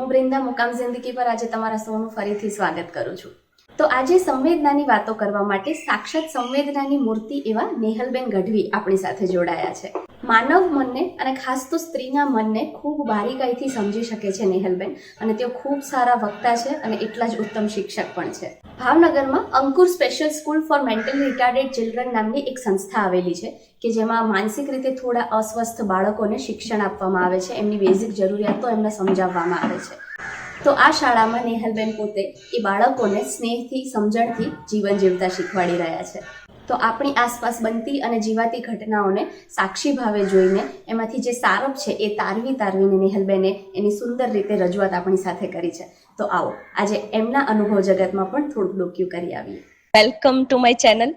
હું બ્રિંદા મુકામ જિંદગી પર આજે તમારા સૌનું ફરીથી સ્વાગત કરું છું. તો આજે સંવેદનાની વાતો કરવા માટે સાક્ષાત સંવેદનાની મૂર્તિ એવા નેહલબેન ગઢવી આપણી સાથે જોડાયા છે. માનવ મનને અને ખાસ તો સ્ત્રીના મનને ખૂબ બારીકાઈથી સમજી શકે છે નેહલબેન, અને તેઓ ખૂબ સારા વક્તા છે અને એટલા જ ઉત્તમ શિક્ષક પણ છે. ભાવનગરમાં Ankur special school for mentally retarded children નામની એક સંસ્થા આવેલી છે કે જેમાં માનસિક રીતે થોડા અસ્વસ્થ બાળકોને શિક્ષણ આપવામાં આવે છે, એમની બેઝિક જરૂરિયાતો એમને સમજાવવામાં આવે છે. તો આ શાળામાં નેહલબેન પોતે એ બાળકોને સ્નેહથી, સમજણથી જીવન જીવતા શીખવાડી રહ્યા છે. તો આપણી આસપાસ બનતી અને જીવાતી ઘટનાઓને સાક્ષી ભાવે જોઈને એમાંથી જે સારપ છે એ તારવીને નેહલબેને એની સુંદર રીતે રજૂઆત આપણી સાથે કરી છે. તો આવો આજે એમના અનુભવ જગતમાં પણ થોડુંક ડોક્યુ કરી આવીએ. Welcome to my channel.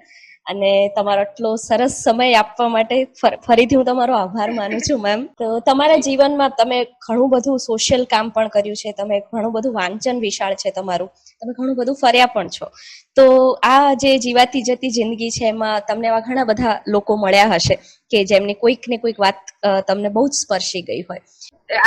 અને તમારો આટલો સરસ સમય આપવા માટે ફરીથી હું તમારો આભાર માનું છું મેમ. તો તમારા જીવનમાં તમે ઘણું બધું સોશિયલ કામ પણ કર્યું છે, તમે ઘણું બધું વાંચન વિશાળ છે તમારું, તમે ઘણું બધું ફર્યા પણ છો. તો આ જે જીવાતી જતી જિંદગી છે એમાં તમને એવા ઘણા બધા લોકો મળ્યા હશે કે જેમની કોઈક ને કોઈક વાત તમને બહુ જ સ્પર્શી ગઈ હોય.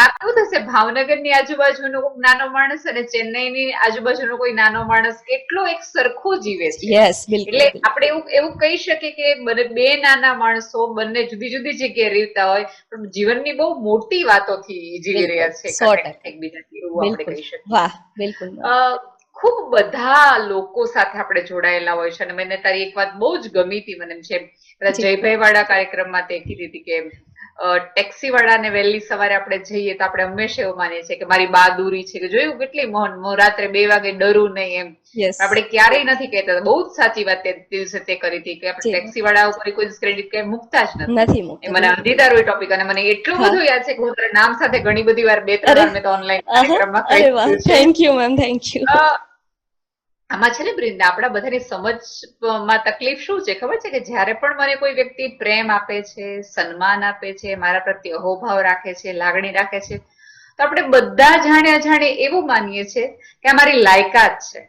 આ કેવું થશે, ભાવનગરની આજુબાજુનો કોઈ નાનો માણસ અને ચેન્નઈની આજુબાજુનો કોઈ નાનો માણસ કેટલો એક સરખો જીવે છે. યસ, બિલકુલ. એટલે આપણે એવું કહી શકીએ કે બે નાના માણસો બંને જુદી જુદી જગ્યાએ રહેતા હોય પણ જીવનની બહુ મોટી વાતોથી જીવી રહ્યા છે એકબીજાથી, એવું આપણે કહી શકીએ. વાહ, બિલકુલ. ખૂબ બધા લોકો સાથે આપણે જોડાયેલા હોય છે અને મને તારી એક વાત બહુ જ ગમી હતી. મને એમ છે જયભાઈ વાળા કાર્યક્રમમાં તે કીધી હતી કે ટેક્સી વાળાને વહેલી સવારે આપણે જઈએ તો આપણે હંમેશા એવું માનીએ છીએ કે મારી બહાદુરી છે, કે જોયું કેટલી રાત્રે 2 વાગે ડરું નહીં એમ. આપણે ક્યારેય નથી કહેતા. બહુ જ સાચી વાત તે દિવસે તે કરી હતી કે આપણે ટેક્સી વાળા ઉપર કોઈ ક્રેડિટ કઈ મૂકતા જ નથી. એ મને અંધીદાર હોય ટોપિક, અને મને એટલું બધું યાદ છે કે હું તારા નામ સાથે ઘણી બધી વાર 2-3 વાર મેં તો ઓનલાઈન કાર્યક્રમમાં કહી છે. Thank you ma'am, thank you. આમાં છે ને બ્રિંદા, આપણા બધાની સમજમાં તકલીફ શું છે ખબર છે કે જ્યારે પણ મને કોઈ વ્યક્તિ પ્રેમ આપે છે, સન્માન આપે છે, મારા પ્રત્યે અહોભાવ રાખે છે, લાગણી રાખે છે, તો આપણે બધા જાણે અજાણે એવું માનીએ છીએ કે આ મારી લાયકાત છે,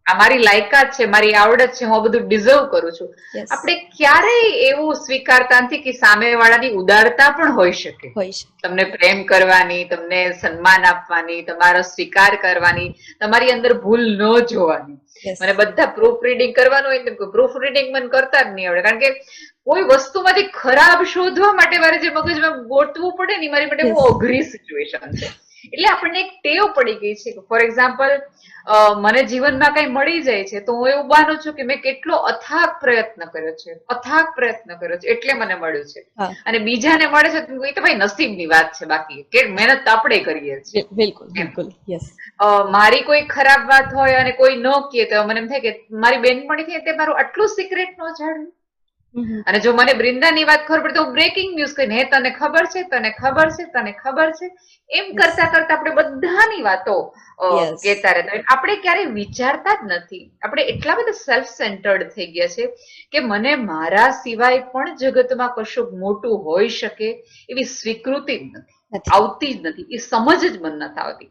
આ મારી લાયકાત છે, મારી આવડત છે, હું આ બધું ડિઝર્વ કરું છું. આપણે ક્યારેય એવું સ્વીકારતા નથી કે સામેવાળાની ઉદારતા પણ હોઈ શકે, તમને પ્રેમ કરવાની, તમને સન્માન આપવાની, તમારો સ્વીકાર કરવાની, તમારી અંદર ભૂલ ન જોવાની. મને બધા પ્રૂફ રીડિંગ કરવાનું હોય તો પ્રૂફ રીડિંગ મને કરતા જ નહીં આવડે, કારણ કે કોઈ વસ્તુમાંથી ખરાબ શોધવા માટે મારે જે મગજમાં ગોતવું પડે ને મારી માટે બહુ અઘરી સિચ્યુએશન છે. એટલે આપણને એક ટેવ પડી ગઈ છે. ફોર એક્ઝામ્પલ, મને જીવનમાં કઈ મળી જાય છે તો હું એવું માનું છું કે મેં કેટલો અથાગ પ્રયત્ન કર્યો છે એટલે મને મળ્યું છે. અને બીજાને મળે છે તો એ તો ભાઈ નસીબની વાત છે, બાકી કે મહેનત આપણે કરીએ છીએ. બિલકુલ, બિલકુલ. યસ. મારી કોઈ ખરાબ વાત હોય અને કોઈ ન કહે તો મને એમ થાય કે મારી બેનપણી છે તે મારું આટલું સિક્રેટ ન જાણ્યું. અને જો મને બ્રિંદાની વાત ખબર પડે તો હું બ્રેકિંગ ન્યૂઝ કહીને, હે તને ખબર છે, તને ખબર છે, તને ખબર છે, એમ કરતા કરતા આપણે બધાની વાતો કહેતા રહેતા. આપણે ક્યારેય વિચારતા જ નથી. આપણે એટલા બધા સેલ્ફ સેન્ટર્ડ થઈ ગયા છે કે મને મારા સિવાય પણ જગતમાં કશુંક મોટું હોઈ શકે એવી સ્વીકૃતિ જ નથી આવતી, જ નથી. એ સમજ જ મન નથી આવતી.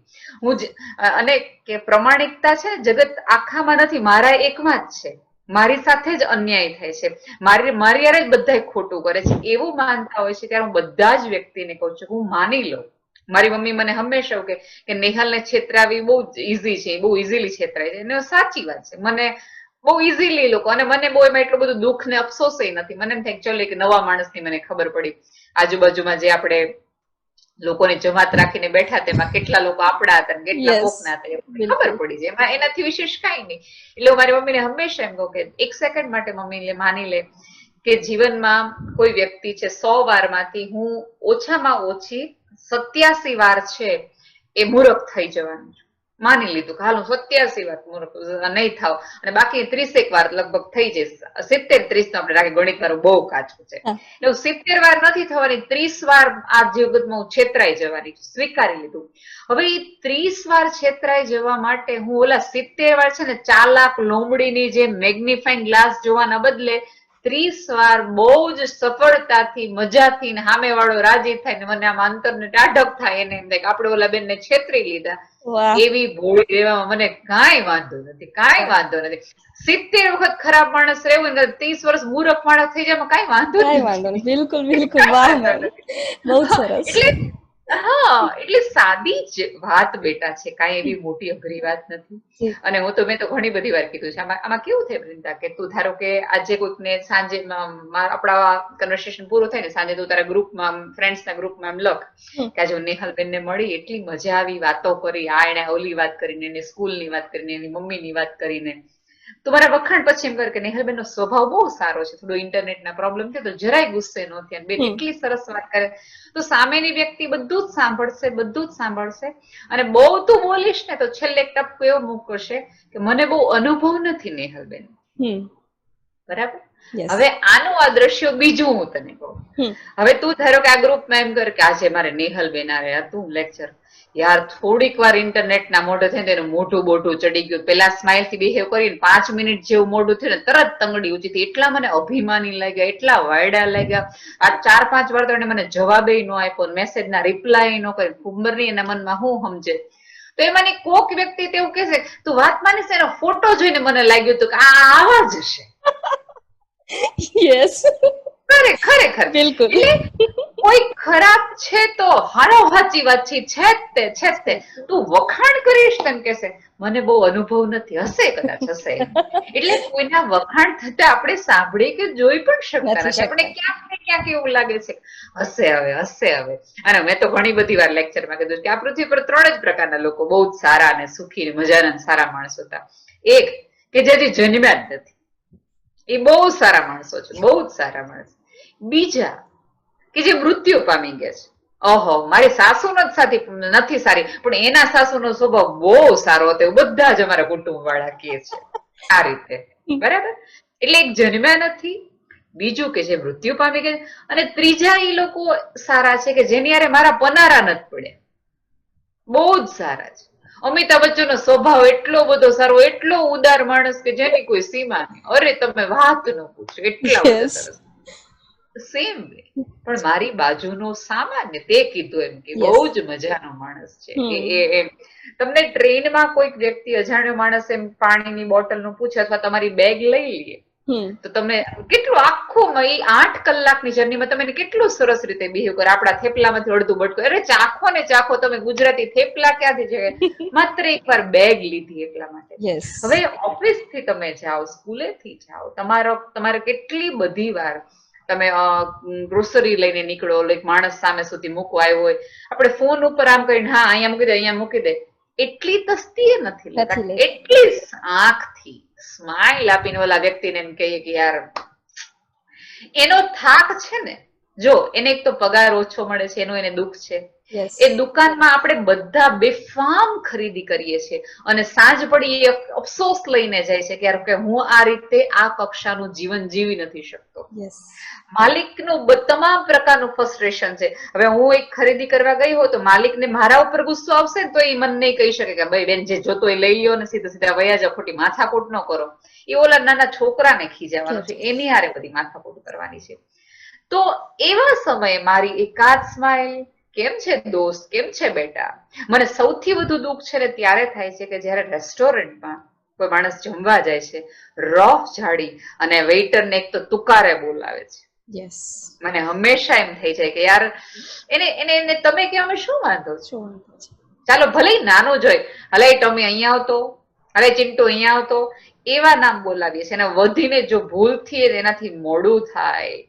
અને કે પ્રમાણિકતા છે જગત આખામાં નથી, મારા એકમાં જ છે. મારી સાથે જ અન્યાય થાય છે, મારી યારે જ બધા ખોટું કરે છે, એવું માનતા હોય છે. ત્યારે હું બધા જ વ્યક્તિને કહું છું, હું માની લઉં. મારી મમ્મી મને હંમેશા કહે કે નેહલને છેતરાવી બહુ ઈઝી છે, બહુ ઈઝીલી છેતરાય છે. અને સાચી વાત છે, મને બહુ ઈઝીલી લોકો, અને મને બહુ એમાં એટલું બધું દુઃખ ને અફસોસ નથી. મને એમ થાય ચલો એક નવા માણસની મને ખબર પડી, આજુબાજુમાં જે આપણે લોકોની જમાત રાખીને બેઠા તેમાં કેટલા લોકો આપણા હતા, કેટલા કોકના હતા, ખબર પડી જાય. એમાં એનાથી વિશેષ કઈ નહીં. એટલે મારી મમ્મીને હંમેશા એમ કહું કે એક સેકન્ડ માટે મમ્મી માની લે કે જીવનમાં કોઈ વ્યક્તિ છે 100 વારમાંથી હું ઓછામાં ઓછી 87 વાર છે એ મૂર્ખ થઈ જવાનું છું. માની લીધું કે હાલ હું 87 વાર મૂર્ખ નહીં થાવ, અને બાકી 30 વાર લગભગ થઈ જશે. 70-30 તો આપણે રાખી, ગણિત મારું બહુ કાચું છે. એટલે 70 વાર નથી થવાની, 30 વાર આ જગતમાં હું છેતરાઈ જવાની, સ્વીકારી લીધું. હવે એ 30 વાર છેતરાઈ જવા માટે હું ઓલા 70 વાર છે ને ચાલાક લોમડીની જે મેગ્નિફાઈંગ ગ્લાસ જોવાના બદલે 30 વાર બહુ જ સફળતાથી, મજાથી, સામે વાળો રાજી થાય ને મને આમ અંતરને ટાઢક થાય, એને એમ થાય કે આપણે ઓલા બેનને છેતરી લીધા, એવી ભોળી રહેવામાં મને કાંઈ વાંધો નથી, કાંઈ વાંધો નથી. 70 વખત ખરાબ માણસ રહેવું ને 30 વર્ષ મૂર્ખ માણસ થઈ જાય, કાંઈ વાંધો નથી. બિલકુલ, બિલકુલ. વાહ, બહુ સરસ. એટલે હા, એટલે સાદી જ વાત બેટા છે, કાંઈ એવી મોટી અઘરી વાત નથી. અને મેં તો ઘણી બધી વાર કીધું છે. આમાં કેવું થાય વૃંદા, કે તું ધારો કે આજે કોઈકને સાંજે આપણા કન્વર્સેશન પૂરું થાય ને સાંજે તું તારા ગ્રુપમાં, ફ્રેન્ડ્સના ગ્રુપમાં એમ લખ કે આજે હું નેહલબેનને મળી, એટલી મજા આવી, વાતો કરી, આ એને ઓલી વાત કરીને, એની સ્કૂલની વાત કરીને, એની મમ્મીની વાત કરીને. તો મારા વખાણ પછી એમ કર કે નેહલબેનનો સ્વભાવ બહુ સારો છે, થોડો ઇન્ટરનેટના પ્રોબ્લેમ થયો તો જરાય ગુસ્સે ન થયા, બેન એટલી સરસ વાત કરે. તો સામેની વ્યક્તિ બધું જ સાંભળશે, બધું જ સાંભળશે. અને બહુ તું બોલીશ ને તો છેલ્લે એક ટપકો એવો મૂકશે કે મને બહુ અનુભવ નથી નેહલબેન. બરાબર. હવે આનું આ દ્રશ્ય બીજું હું તને કહું. હવે તું ધારો કે આ ગ્રુપમાં એમ કર કે આજે મારે નેહલબેન આવે હતું લેક્ચર, યાર થોડીક વાર ઇન્ટરનેટના મોઢે થઈને એનું મોઢું બોઢું ચડી ગયું, પેલા સ્માઇલ થી બિહેવ કરીને 5 મિનિટ જેવું મોઢું થયું ને તરત તંગડી ઊંચી થઈ. એટલા મને અભિમાની લાગ્યા, એટલા વાયડા લાગ્યા. આ 4-5 વાર તો એને મને જવાબે ન આપ્યો, મેસેજ ના રિપ્લાય ન કરી. ખબર નહીં એના મનમાં શું સમજે. તો એમાંની કોક વ્યક્તિ તેવું કહેશે, તું વાત માનીશ, એનો ફોટો જોઈને મને લાગ્યું હતું કે આ આવા જ હશે. યસ, ખરેખર બિલકુલ. એટલે કોઈ ખરાબ છે તો હારો સાચી વાત છે જ તે. તું વખાણ કરીશ તેમ કેશે મને બહુ અનુભવ નથી, હશે કદાચ હશે. એટલે કોઈના વખાણ થતા આપણે સાંભળી કે જોઈ પણ શકતા નથી. આપણે ક્યાંક ને ક્યાંક એવું લાગે છે હશે હવે. અને મેં તો ઘણી બધી વાર લેક્ચરમાં કીધું કે આ પૃથ્વી પર 3 જ પ્રકારના લોકો બહુ જ સારા અને સુખી મજાના સારા માણસો હતા. એક કે જે જન્મ્યા જ નથી, એ બહુ સારા માણસો છે, બહુ જ સારા માણસો. બીજા કે જે મૃત્યુ પામી ગયા છે. ઓહો, મારી સાસુ નથી સારી, પણ એના સાસુનો સ્વભાવ બહુ સારો હતો, એવું બધા જ અમારા કુટુંબ વાળા કહે છે. આ રીતે, બરાબર. એટલે એક જન્મ્યા નથી, બીજું કે જે મૃત્યુ પામી ગયા, અને ત્રીજા એ લોકો સારા છે કે જેની યારે મારા પનારા નથી પડ્યા, બહુ જ સારા છે. અમિતાભ બચ્ચનનો સ્વભાવ એટલો બધો સારો, એટલો ઉદાર માણસ કે જેની કોઈ સીમા નહીં. અરે તમે વાત ન પૂછો, એટલા બધા સરસ. સેમ વે પણ મારી બાજુનો સામાન્ય તે કીધું એમ કે બહુ જ મજાનો માણસ છે. એ તમને ટ્રેનમાં કોઈક વ્યક્તિ અજાણ્યો માણસ એમ પાણીની બોટલ નું પૂછે અથવા તમારી બેગ લઈ લે તો તમે કેટલું આખું 8 કલાકની જર્નીમાં તમે કેટલું સરસ રીતે બિહેવ કરો. આપણા થેપલામાંથી અડધું બટકું, અરે ચાખો ને ચાખો. તમે ગુજરાતી થેપલા ક્યાંથી છે, માત્ર એકવાર બેગ લીધી એટલા માટે. હવે ઓફિસ થી તમે જાઓ, સ્કૂલેથી જાઓ, તમારે કેટલી બધી વાર તમે ગ્રોસરી લઈને નીકળો, એક માણસ સામે સુધી મૂકવા આવ્યો હોય, આપણે ફોન ઉપર આમ કરીને હા અહીંયા મૂકી દે, એટલી તસ્તી નથી લેતા. એટલી આંખથી સ્માઈલ આપીને ઓલા વ્યક્તિને એમ કહીએ કે યાર એનો થાક છે ને, જો એને એક તો પગાર ઓછો મળે છે, એનું એને દુઃખ છે. એ દુકાનમાં આપણે બધા બેફામ ખરીદી કરીએ છીએ અને સાંજ પડી અફસોસ લઈને જાય છે કે યાર કે હું આ રીતે આ કક્ષાનું જીવન જીવી નથી શકતો. માલિકનું તમામ પ્રકારનું ફ્રસ્ટ્રેશન છે. હવે હું એક ખરીદી કરવા ગઈ હોઉં તો માલિકને મારા ઉપર ગુસ્સો આવશે ને તો એ મને નહીં કહી શકે કે ભાઈ બેન જે જોતો એ લઈ લ્યો ને સીધા વયા જાઓ, ખોટી માથાકૂટ ન કરો. એ ઓલા નાના છોકરાને ખીજાવાનું છે, એની હારે બધી માથાકૂટ કરવાની છે. તો એવા સમયે મારી એકાદ સ્માઈલ, કેમ છે દોસ્ત, કેમ છે બેટા. મને સૌથી વધુ દુઃખ છે ને ત્યારે થાય છે કે જયારે રેસ્ટોરન્ટમાં કોઈ માણસ જમવા જાય છે, રોહ ઝાડી અને વેઇટરને એક તો તુકારે બોલાવે છે. મને હંમેશા એમ થઈ જાય કે યાર એને તમે કે અમે શું વાંધો છો, ચાલો ભલે નાનો જોઈ, હલે ટોમી અહીંયા આવતો, હલે ચિંટુ અહીંયા આવતો, એવા નામ બોલાવીએ છીએ. અને વધીને જો ભૂલથી એનાથી મોડું થાય,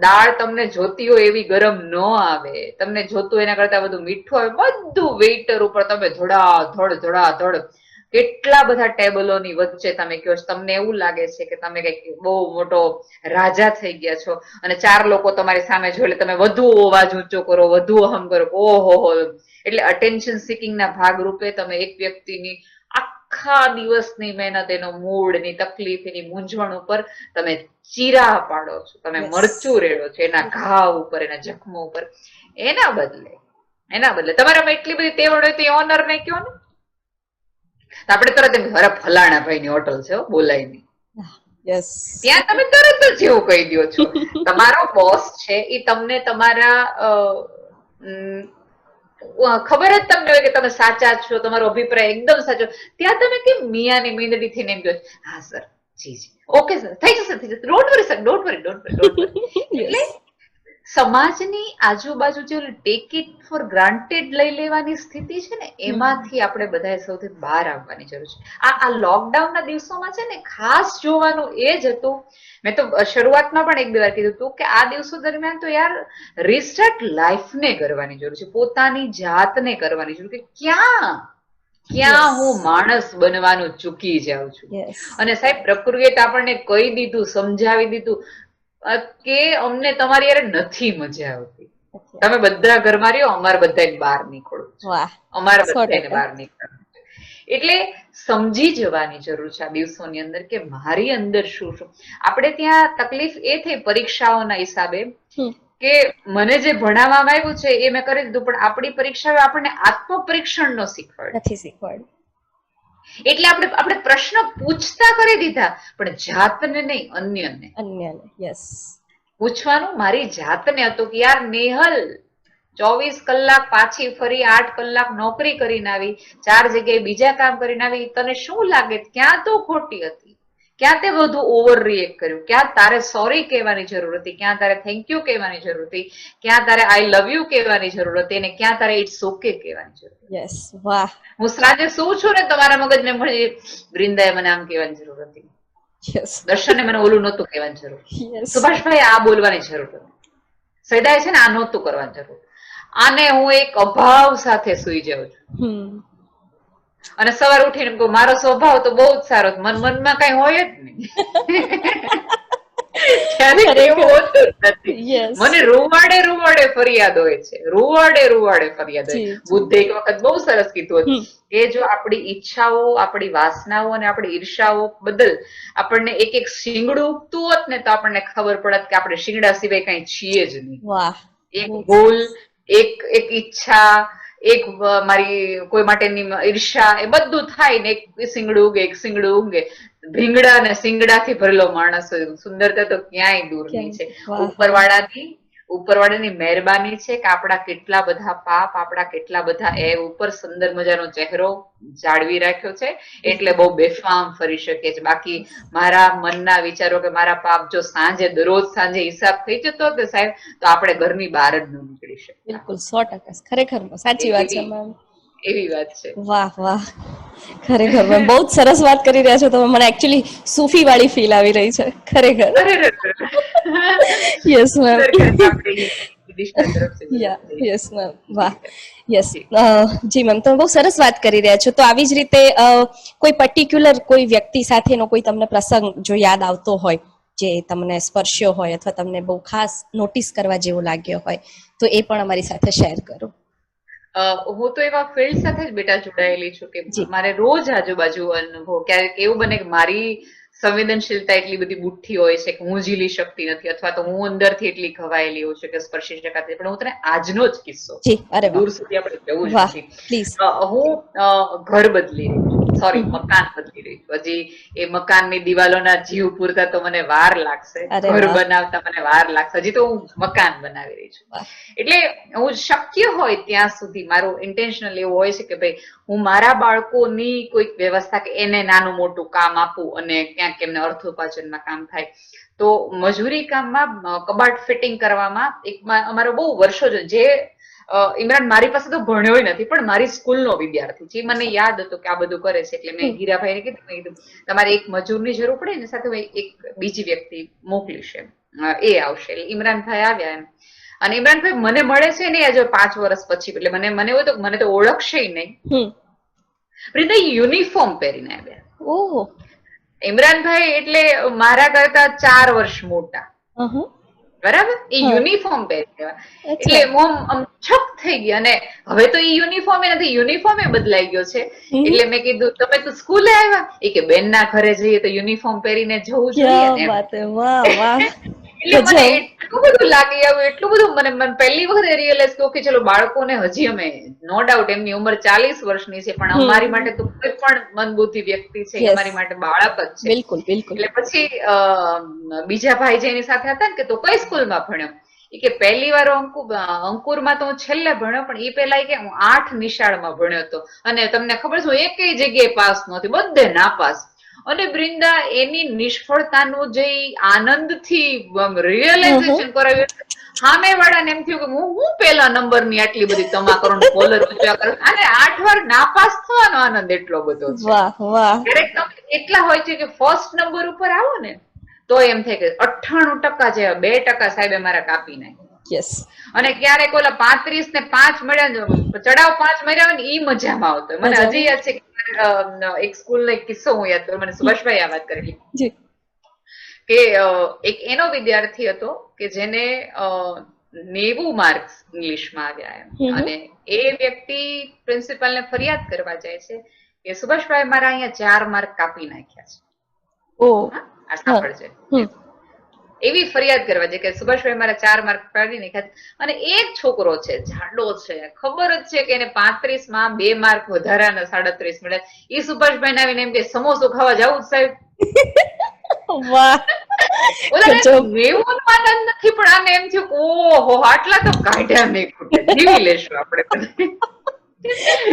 દાળ તમને જોતી હોય એવી ગરમ ન આવે, તમને જોતું એના કરતા બધું મીઠું આવે, બધું વેઇટર ઉપર તમે ધોડાધડ કેટલા બધા ટેબલોની વચ્ચે તમે કહો છો, તમને એવું લાગે છે કે તમે કઈક બહુ મોટો રાજા થઈ ગયા છો અને 4 લોકો તમારી સામે જોઈ એટલે તમે વધુ અવાજ ઊંચો કરો, વધુ અહમ કરો, ઓહો. એટલે અટેન્શન સિકિંગ ના ભાગરૂપે તમે એક વ્યક્તિની આખા દિવસની મહેનત, એનો મૂડ, એની તકલીફ, એની મૂંઝવણ ઉપર તમે ચીરા પાડો છો, તમે મરચું રેડો છો એના ઘા ઉપર, એના જખમો ઉપર. એના બદલે તમારામાં એટલી બધી તેવડ હોય તો એ ઓનર ને કયો ને, આપણે તરત એમ અરે ફલાણા ભાઈ ની હોટલ છે બોલાય નહીં, ત્યાં તમે તરત જ એવું કહી દો છો. તમારો બોસ છે એ તમને તમારા ખબર જ તમને હોય કે તમે સાચા છો, તમારો અભિપ્રાય એકદમ સાચો, ત્યાં તમે કેમ મિયાની મીંદડી થઈને એમ કહો હા સર, જી ઓકે સર, થઈ જશે, don't worry sir, don't worry. એટલે સમાજની આજુબાજુ જે ટેક ઇટ ફોર ગ્રાન્ટેડ લઈ લેવાની સ્થિતિ છે ને, એમાંથી આપણે બધાએ સૌથી બહાર આવવાની જરૂર છે. આ લોકડાઉનના દિવસોમાં છે ને ખાસ જોવાનું એ જ હતું. મેં તો શરૂઆતમાં પણ એક બે વાર કીધું હતું કે આ દિવસો દરમિયાન તો યાર રિસ્ટાર્ટ લાઈફને કરવાની જરૂર છે, પોતાની જાતને કરવાની જરૂર કે ક્યાં હું માણસ બનવાનું ચૂકી જાઉં છું. અને સાહેબ પ્રકૃતિએ તો આપણને કહી દીધું, સમજાવી દીધું કે અમને તમારી યાર નથી મજા આવતી, તમે બધા ઘરમાં રહ્યો, અમારે બધાને બહાર નીકળો, અમારે બધાને બહાર નીકળો. એટલે સમજી જવાની જરૂર છે આ દિવસોની અંદર કે મારી અંદર શું શું. આપણે ત્યાં તકલીફ એ થઈ પરીક્ષાઓના હિસાબે કે મને જે ભણાવવામાં આવ્યું છે એ મેં કરી દીધું, પણ આપણી પરીક્ષાઓ આપણને આત્મપરીક્ષણ નો શીખવાડ્યું. એટલે આપણે પ્રશ્ન પૂછતા કરી દીધા, પણ જાતને નહીં, અન્યને પૂછવાનું. મારી જાતને હતું કે યાર નેહલ 24 કલાક પાછી ફરી 8 કલાક નોકરી કરીને આવી, 4 જગ્યાએ બીજા કામ કરીને આવી, તને શું લાગે ક્યાં તો ખોટી હતી, ક્યાં તે વધુ ઓવર રિએક્ટ કર્યું, ક્યાં તારે સોરી કહેવાની જરૂર હતી, ક્યાં તારે થેન્ક યુ કહેવાની જરૂર હતી, ક્યાં તારે આઈ લવ યુ કહેવાની જરૂર હતી, અને ક્યાં તારે ઇટ્સ ઓકે કહેવાની જરૂર હતી. હું સાંજે શું છું ને તમારા મગજને મળી વૃંદાએ મને આમ કહેવાની જરૂર હતી, દર્શને મને ઓલું નહોતું કહેવાની જરૂર, સુભાષભાઈ આ બોલવાની જરૂર હતી, સૈદાએ છે ને આ નહોતું કરવાની જરૂર. આને હું એક અભાવ સાથે સુઈ જાઉં છું અને સવાર ઉઠીને મારો સ્વભાવ તો બહુ જ સારો, મનમાં કઈ હોય જ નહીં. મને રૂવાડે ફરિયાદ હોય છે, રૂવાડે ફરિયાદ હોય. બુદ્ધે એક વખત બહુ સરસ કીધું હતું કે જો આપણી ઈચ્છાઓ, આપણી વાસનાઓ અને આપણી ઈર્ષાઓ બદલ આપણને એક એક શીંગડું ઉગતું હોત ને તો આપણને ખબર પડત કે આપણે શીંગડા સિવાય કઈ છીએ જ નહીં. એક ભૂલ, એક ઈચ્છા, એક મારી કોઈ માટેની ઈર્ષા, એ બધું થાય ને એક શીંગડું ઉગે. ભીંગડા ને શીંગડાથી ભરેલો માણસ હોય. સુંદરતા તો ક્યાંય દૂરની છે. ઉપરવાળાની મહેરબાની છે કે આપણા કેટલા બધા પાપ, આપણા કેટલા બધા એ ઉપર સુંદર મજાનો ચહેરો જાળવી રાખ્યો છે એટલે બહુ બેફામ ફરી શકે છે. બાકી મારા મનના વિચારો કે મારા પાપ જો દરરોજ સાંજે હિસાબ થઈ જતો હતો સાહેબ, તો આપણે ઘરની બહાર જ ન નીકળી શકીએ. બિલકુલ 100% ખરેખર સાચી વાત છે મેમ. એવી વાત છે. વાહ ખરેખર મેમ બહુ જ સરસ વાત કરી રહ્યા છો તમે. મને એકચ્યુઅલી સૂફી વાળી ફીલ આવી રહી છે ખરેખર. Yes ma'am. Yes ma'am. વાહ. યસ જી મેમ, તમે બહુ સરસ વાત કરી રહ્યા છો. તો આવી જ રીતે કોઈ પર્ટિક્યુલર કોઈ વ્યક્તિ સાથેનો કોઈ તમને પ્રસંગ જો યાદ આવતો હોય જે તમને સ્પર્શ્યો હોય અથવા તમને બહુ ખાસ નોટિસ કરવા જેવો લાગ્યો હોય તો એ પણ અમારી સાથે શેર કરો. હું તો એવા ફિલ્ડ સાથે જ બેટા જોડાયેલી છું કે મારે રોજ આજુબાજુ અનુભવ, ક્યારેક એવું બને કે મારી સંવેદનશીલતા એટલી બધી બુઠ્ઠી હોય છે કે હું ઝીલી શકતી નથી, અથવા તો હું અંદરથી એટલી ઘવાયેલી હોઉં છું કે સ્પર્શી શકાતી. પણ હું તને આજનો જ કિસ્સો, દૂર સુધી આપણે જવું જ નથી. હું ઘર બદલી રહી છું, સોરી મકાન બદલી રહી છું. હજી એ મકાનની દિવાલોના જીવ પૂરતા તો મને વાર લાગશે, ઘર બનાવતા મને વાર લાગશે. હજી તો હું મકાન બનાવી રહી છું. એટલે હું શક્ય હોય ત્યાં સુધી મારું ઇન્ટેન્શનલ એવું હોય છે કે ભાઈ હું મારા બાળકોની કોઈક વ્યવસ્થા કે એને નાનું મોટું કામ આપું અને ક્યાંક એમને અર્થોપાર્જનમાં કામ થાય. તો મજૂરી કામમાં કબાટ ફિટિંગ કરવામાં એક અમારો બહુ વર્ષો જે ઇમરાન મારી પાસે તો ભણ્યો નથી પણ મારી સ્કૂલનો વિદ્યાર્થી છે, મને યાદ હતું કે આ બધું કરે છે. એટલે મેં હીરાભાઈને કીધું તમારે એક મજૂરની જરૂર પડે ને સાથે એક બીજી વ્યક્તિ મોકલીશ, એ આવશે. એટલે ઇમરાનભાઈ આવ્યા એમ. અને ઇમરાનભાઈ મને મળે છે ને આજે 5 વર્ષ પછી, એટલે મને એવું તો મને તો ઓળખશે નહીં. યુનિફોર્મ પહેરીને આવ્યા. ઇમરાનભાઈ એટલે મારા કરતા 4 વર્ષ મોટા, બરાબર? એ યુનિફોર્મ પહેરી દેવા એટલે હું છક થઈ ગઈ. અને હવે તો એ યુનિફોર્મ નથી, યુનિફોર્મ બદલાઈ ગયો છે. એટલે મેં કીધું તમે તો સ્કૂલે આવ્યા? એ કે બેન ના ઘરે જઈએ તો યુનિફોર્મ પહેરીને જવું જોઈએ. એટલે મને એટલું બધું લાગી આવ્યું, એટલું બધું મને પહેલી વખત રિયલાઇઝ કર્યું કે ચલો બાળકોને હજી અમે નો ડાઉટ એમની ઉંમર 40 વર્ષની છે પણ અમારી માટે તો કોઈ પણ મંદબુદ્ધિ વ્યક્તિ છે, અમારી માટે બાળક જ છે. બિલકુલ બિલકુલ. એટલે પછી બીજા ભાઈ જે એની સાથે હતા ને કે તો કઈ સ્કૂલમાં ભણ્યો? એ કે પહેલી વાર અંકુરમાં તો હું છેલ્લે ભણ્યો, પણ એ પેલા કે હું 8 નિશાળમાં ભણ્યો હતો અને તમને ખબર છે હું એકેય જગ્યાએ પાસ નહોતી, બધે નાપાસ. અને બ્રિંદા એની નિષ્ફળતાનું જે આનંદથી રિયલાઇઝેશન કરાવ્યું, સામે વાળાને એમ થયું કે હું પેલા નંબરની આટલી બધી તમા કરું કોલર ઊંચા કરું, અને 8 વાર નાપાસ થવાનો આનંદ એટલો બધો છે. વાહ વાહ. ક્યારેક તમે એટલા હોય છે કે ફર્સ્ટ નંબર ઉપર આવો ને તો એમ થાય કે 98% જેવા 2% સાહેબે મારા કાપી નાખ્યા. યસ. અને ક્યારેક ઓલા 35 ને 5 મળ્યા, ચડાવ 5 મળ્યા હોય ને ઈ મજામાં આવતો હોય. મને હજી યાદ છે કે એક સ્કૂલનો એક કિસ્સો હું યાદ કરું, મને સુભાષભાઈ આ વાત કરેલી જી. કે એક એનો વિદ્યાર્થી હતો કે જેને 90 માર્ક્સ ઇંગ્લિશમાં આવ્યા એમ, અને એ વ્યક્તિ પ્રિન્સિપલ ને ફરિયાદ કરવા જાય છે કે સુભાષભાઈ મારા અહીંયા 4 માર્ક કાપી નાખ્યા છે. ઓ આ સાંભળજે. એવી ફરિયાદ કરવા છે કે સુભાષભાઈ મારા 4 માર્ક કાઢી નાખ્યા. અને એક છોકરો છે જાડો છે, ખબર જ છે કે એને 35 માં 2 માર્ક વધારાના 37 મળ્યા. એ સુભાષભાઈ ને આવીને એમ કે સમોસો ખાવા જાવું સાહેબ. વાહ. એવું આનંદ નથી, પણ આને એમ થયું ઓહો આટલા તો કાઢ્યા નહીં, ખૂટે જીવી લેશું આપણે.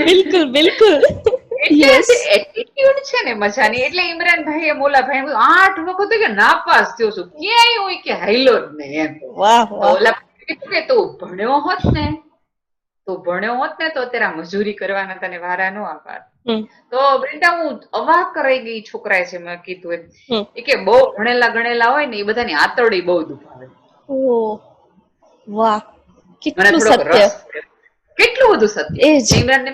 બિલકુલ બિલકુલ. એટીટ્યુડ છે ને મજાની. એટલે ઇમરાનભાઈ એ મોલાભાઈ 8 વખત કે નાપાસ થયો છું, ક્યાંય હોય કે હાઈલો જ નહીં એમ. વાહ વાહ. ઓલા કે તું ભણ્યો હોત ને તો અત્યારે મજૂરી કરવાના તને વારા નો આપાત. તો બ્રિન્દા હું અવાક રહી ગઈ. છોકરાએ છે મેં કીધું એમ કે બહુ ભણેલા ગણેલા હોય ને એ બધાની આતરડી બહુ દુખાવે. ઓ વાહ, મને કેટલું થોડોક સત્ય. રસ પડ્યો. કેટલું બધું સત્ય. એ જ. ઇમરાનને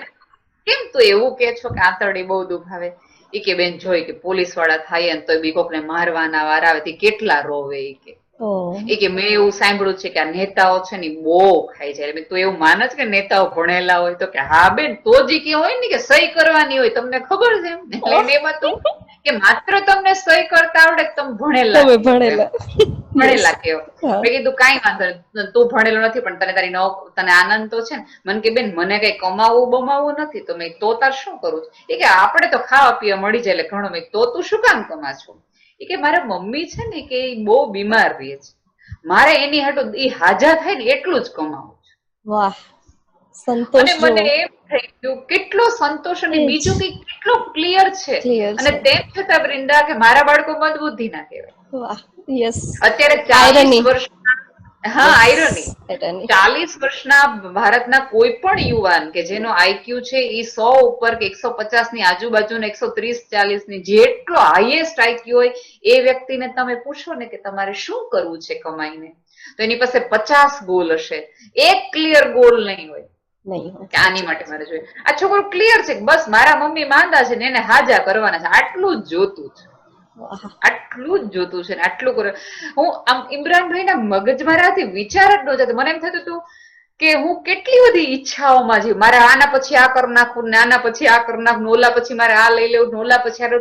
કેમ તું એવું કે છો કે આંતરડી બહુ દુખાવે? એ કે બેન જોઈ કે પોલીસ વાળા થાય ને તો બી કોકને મારવાના વાર આવે તે કેટલા રોવે. એ કે મેં એવું સાંભળ્યું છે કે આ નેતાઓ છે ને બહુ ખાઈ જાય. તું એવું માને છે કે નેતાઓ ભણેલા હોય? તો કે હા બેન, તો જ કે હોય ને કે સહી કરવાની હોય, તમને ખબર છે એમ. એટલે એમાં તું કે માત્ર તમને સહી કરતા આવડે તમે ભણેલા કેવો. મેં કીધું કઈ વાંધો નહીં, તું ભણેલો નથી પણ તને તને આનંદ તો છે ને. મને કે બેન મને કઈ કમાવું બમાવું નથી. તો મેં તો તાર શું કરું છું? એ કે આપણે તો ખાવા પીવા મળી જાય એટલે ઘણું. મેં તો તું શું કામ કમા છો? એ કે મારા મમ્મી છે ને કે બહુ બીમાર રહે છે, મારે એની હાટું એ હાજા થાય ને એટલું જ કમાવું છે. વાહ, સંતોષ. અને મને એમ થઈ ગયું કેટલો સંતોષ. અને બીજું કે કેટલો ક્લિયર છે. અને તેમ છતાં બ્રિન્દા કે મારા બાળકો મંદબુદ્ધિ ના કહેવાય. વાહ, યસ. અત્યારે 40 વર્ષના, હા આયરોની, 40 વર્ષના ભારતના કોઈ પણ યુવાન કે જેનો આઈક્યુ છે એ 100 ઉપર કે 150 ની આજુબાજુ ને 130-40 ની જેટલો હાઈએસ્ટ આઈક્યુ હોય એ વ્યક્તિને તમે પૂછો ને કે તમારે શું કરવું છે કમાઈને, તો એની પાસે 50 ગોલ હશે, એક ક્લિયર ગોલ નહીં હોય કે આની માટે મારે જોઈએ. આ છોકરો ક્લિયર છે બસ મારા મમ્મી માંદા છે ને એને હાજા કરવાના છે, આટલું જ જોતું છે. આટલું જ જોતું છે ને આટલું કરે. હું આમ ઇમરાનભાઈ ના મગજ મારાથી વિચાર જ ન જતો. મને એમ થતું હતું કે હું કેટલી બધી ઈચ્છાઓમાં છું, મારે આના પછી આ કરી નાખવું ને આના પછી આ કરી નાખવું, ઓલા પછી મારે આ લઈ લેવું, ઓલા પછી આ.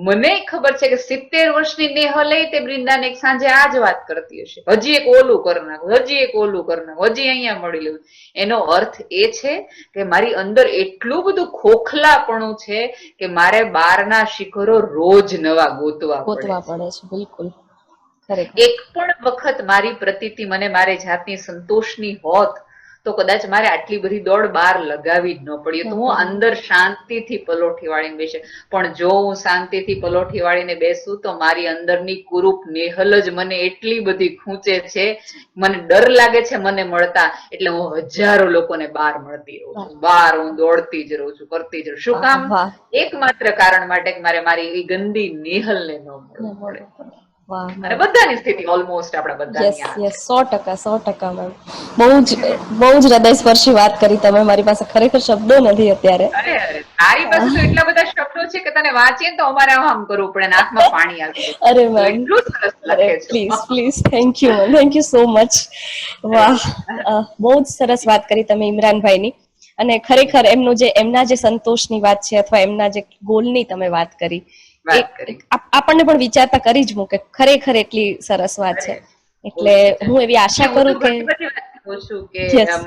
મને ખબર છે કે 70 વર્ષની નેહલ તે બ્રિન્દાને એક સાંજે આ જ વાત કરતી હશે, હજી એક ઓલું કરી નાખવું, હજી એક ઓલું કરી નાખવું, હજી અહીંયા મળી લેવું. એનો અર્થ એ છે કે મારી અંદર એટલું બધું ખોખલાપણું છે કે મારે બહારના શિખરો રોજ નવા ગોતવા પડે છે. બિલકુલ. એક પણ વખત મારી પ્રતીતિ મને મારી જાતની સંતોષની હોત તો કદાચ મારે આટલી બધી દોડ બહાર લગાવી જ ન પડી. તો હું અંદર શાંતિથી પલોઠી વાળીને બેસે. પણ જો હું શાંતિથી પલોઠી વાળીને બેસું તો મારી અંદરની કુરૂપ નેહલ જ મને એટલી બધી ખૂંચે છે, મને ડર લાગે છે મને મળતા, એટલે હું હજારો લોકોને બહાર મળતી રહું છું. બહાર હું દોડતી જ રહું છું, કરતી જ રહું. શું કામ? એકમાત્ર કારણ માટે કે મારે મારી એ ગંદી નેહલને ન મળવું પડે. અને બધાની સ્થિતિ ઓલમોસ્ટ આપણા બધાની આ. Yes, 100% ma'am. બહુ જ હૃદયસ્પર્શી વાત કરી તમે. મારી પાસે ખરેખર શબ્દો નથી અત્યારે. અરે તારી પાસે તો એટલા બધા શબ્દો છે કે તને વાંચીએ તો અમારે આમ કરવું પડે, આંખમાં પાણી આવે. અરે મેમ, એટલું સરસ લખે છે. Please thank you ma'am, thank you so much. વાહ, બહુ જ સરસ વાત કરી તમે ઇમરાનભાઈની. અને ખરેખર એમના જે સંતોષની વાત છે અથવા એમના જે ગોલની તમે વાત કરી, આપણને પણ વિચારતા કરી જ મૂકે. ખરેખર એટલી સરસ વાત છે. એટલે હું એવી આશા કરું કે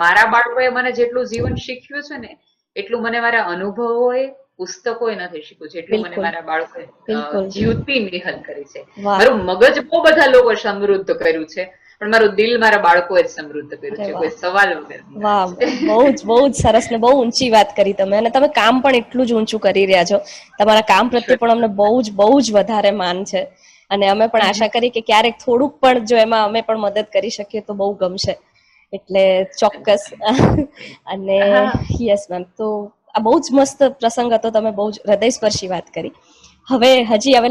મારા બાળકોએ મને જેટલું જીવન શીખ્યું છે ને એટલું મને મારા અનુભવોએ પુસ્તકોએ નથી શીખ્યું, જેટલું મને મારા બાળકોએ જીવતી નેહલ કરી છે. મારું મગજ બહુ બધા લોકો સમૃદ્ધ કર્યું છે, પણ મારું દિલ મારા બાળકોએ જ સમૃદ્ધ કર્યું છે, કોઈ સવાલ વગર. વાહ, બહુ જ સરસ ને બહુ ઊંચી વાત કરી તમે. અને તમે કામ પણ એટલું જ ઊંચું કરી રહ્યા છો. તમારા કામ પ્રત્યે પણ અમને બહુ જ વધારે માન છે. અને અમે પણ આશા કરી કે ક્યારેક થોડુંક પણ જો એમાં અમે પણ મદદ કરી શકીએ તો બહુ ગમશે. એટલે ચોક્કસ. અને યસ મેમ, તો આ બહુ જ મસ્ત પ્રસંગ હતો, તમે બહુ જ હૃદયસ્પર્શી વાત કરી. હવે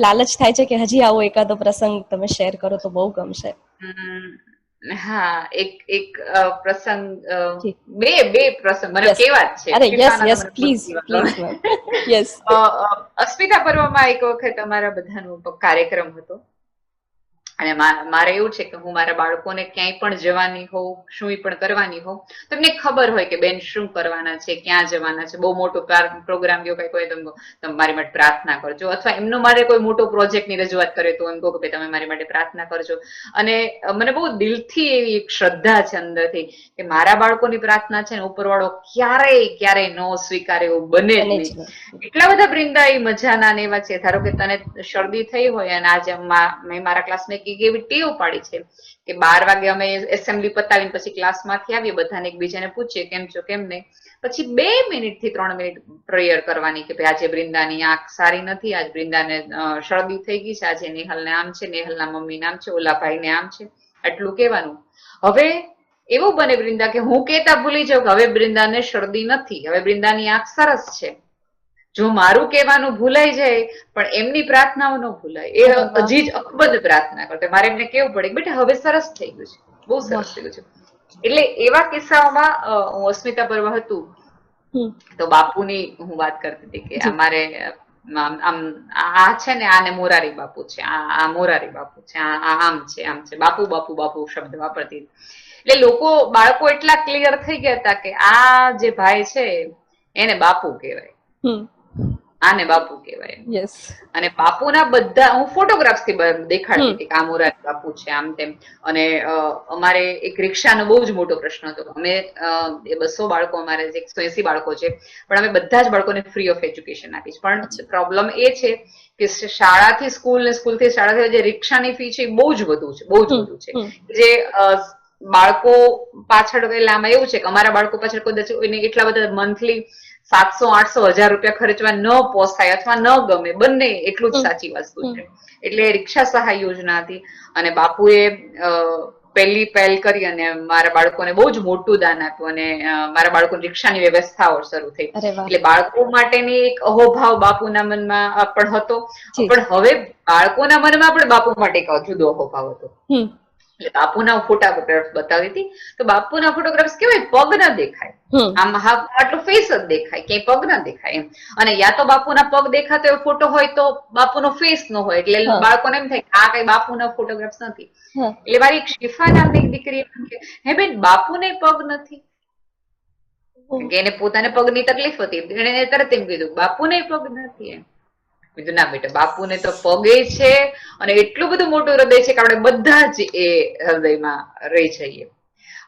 લાલચ થાય છે કે હજી આવો એકાદો પ્રસંગ તમે શેર કરો તો બહુ ગમશે. હા, એક પ્રસંગ, જી. બે પ્રસંગ મને યસ. કેવા જ છે. અરે યસ શિફાના યસ, તો મને બહુ પ્લીઝ કેવા પ્લીઝ ગમે. મેમ. યસ. અસ્મિતા પર્વમાં એક વખત અમારા બધાનો કાર્યક્રમ હતો અને મારે એવું છે કે હું મારા બાળકોને ક્યાંય પણ જવાની હોઉં, શું પણ કરવાની હોઉં, તો એમને ખબર હોય કે બેન શું કરવાના છે, ક્યાં જવાના છે. બહુ મોટો પ્રોગ્રામ કેવો કઈક હોય તો તમે મારી માટે પ્રાર્થના કરજો, અથવા એમનો મારે કોઈ મોટો પ્રોજેક્ટની રજૂઆત કરે તો એમ કહું કે તમે મારી માટે પ્રાર્થના કરજો. અને મને બહુ દિલથી એવી એક શ્રદ્ધા છે અંદરથી કે મારા બાળકોની પ્રાર્થના છે ને ઉપરવાળો ક્યારેય ન સ્વીકારે એવું બને જ નહીં. એટલા બધા બ્રિંદા એ મજાના ને એવા છે. ધારો કે તને શરદી થઈ હોય અને આજે મેં મારા ક્લાસમાં એક એવી ટેવ પાડી છે કે 12 વાગે અમે એસેમ્બલી પતાવીને પછી ક્લાસમાંથી આવીએ, બધાને એકબીજાને પૂછીએ કેમ છો કેમ નહીં, પછી 2 મિનિટ થી 3 મિનિટ પ્રેયર કરવાની કે ભાઈ આજે બ્રિંદાની આંખ સારી નથી, આજ બ્રિંદાને શરદી થઈ ગઈ છે, આજે નેહલને આમ છે, નેહલના મમ્મી નામ છે, ઓલા ભાઈને આમ છે, આટલું કહેવાનું. હવે એવું બને બ્રિંદા કે હું કેતા ભૂલી જાઉં કે હવે બ્રિંદાને શરદી નથી, હવે બ્રિંદાની આંખ સરસ છે. જો મારું કહેવાનું ભૂલાઈ જાય પણ એમની પ્રાર્થનાઓ ન ભૂલાય. એ હજી જ અકબંધ પ્રાર્થના કરતા. મારે એમને કેવું પડે કે બેટા હવે સરસ થઈ ગયું છે, બહુ સરસ થઈ ગયું છે. એટલે એવા કિસ્સાઓમાં હું અસ્મિતા પર્વ હતું તો બાપુની હું વાત કરતી હતી કે અમારે આમ આ છે ને, આને મોરારી બાપુ છે, આ મોરારી બાપુ છે, આ આમ છે, બાપુ બાપુ બાપુ શબ્દ વાપરતી. એટલે લોકો, બાળકો એટલા ક્લિયર થઈ ગયા હતા કે આ જે ભાઈ છે એને બાપુ કહેવાય, આને બાપુ કહેવાય. યસ. અને બાપુના બધા હું ફોટોગ્રાફ્સ થી દેખાડતી હતી કે આ મોરારી બાપુ છે, આમ તેમ. અને અમારે એક રિક્ષાનો બહુ જ મોટો પ્રશ્ન હતો. અમે 200 બાળકો, અમારે 180 બાળકો છે, પણ અમે બધા જ બાળકોને ફ્રી ઓફ એજ્યુકેશન આપીશ. પણ પ્રોબ્લેમ એ છે કે શાળાથી સ્કૂલ ને સ્કૂલથી શાળાથી જે રિક્ષાની ફી છે એ બહુ જ વધુ છે, બહુ જ વધુ છે. જે બાળકો પાછળ, એટલે આમાં એવું છે કે અમારા બાળકો પાછળ કદાચ એટલા બધા મંથલી 700-800-1000 રૂપિયા ખર્ચવા ન પોસાય અથવા ન ગમે, બંને એટલું જ સાચી વસ્તુ છે. એટલે રિક્ષા સહાય યોજના હતી અને બાપુએ પહેલ કરી અને મારા બાળકોને બહુ જ મોટું દાન આપ્યું અને મારા બાળકોની રિક્ષાની વ્યવસ્થાઓ શરૂ થઈ. એટલે બાળકો માટેની એક અહોભાવ બાપુના મનમાં પણ હતો, પણ હવે બાળકોના મનમાં પણ બાપુ માટે એક જુદો અહોભાવ હતો. એટલે બાપુના ફોટોગ્રાફ્સ બતાવી હતી તો બાપુના ફોટોગ્રાફ્સ કેવાય પગ ના દેખાય, આમ આટલું ફેસ જ દેખાય, ક્યાંય પગ ના દેખાય એમ. અને યા તો બાપુના પગ દેખાતો એવો ફોટો હોય તો બાપુનો ફેસ ન હોય, એટલે બાળકોને એમ થાય આ કઈ બાપુના ફોટોગ્રાફ્સ નથી. એટલે મારી એક શિફા નામની એક દીકરી હે બેન બાપુને પગ નથી, કે એને પોતાને પગની તકલીફ હતી, એને તરત એમ કીધું બાપુને પગ નથી એમ. કીધું ના બેટા, બાપુને તો પગે છે અને એટલું બધું મોટું હૃદય છે કે આપણે બધા જ એ હૃદયમાં રહી જઈએ.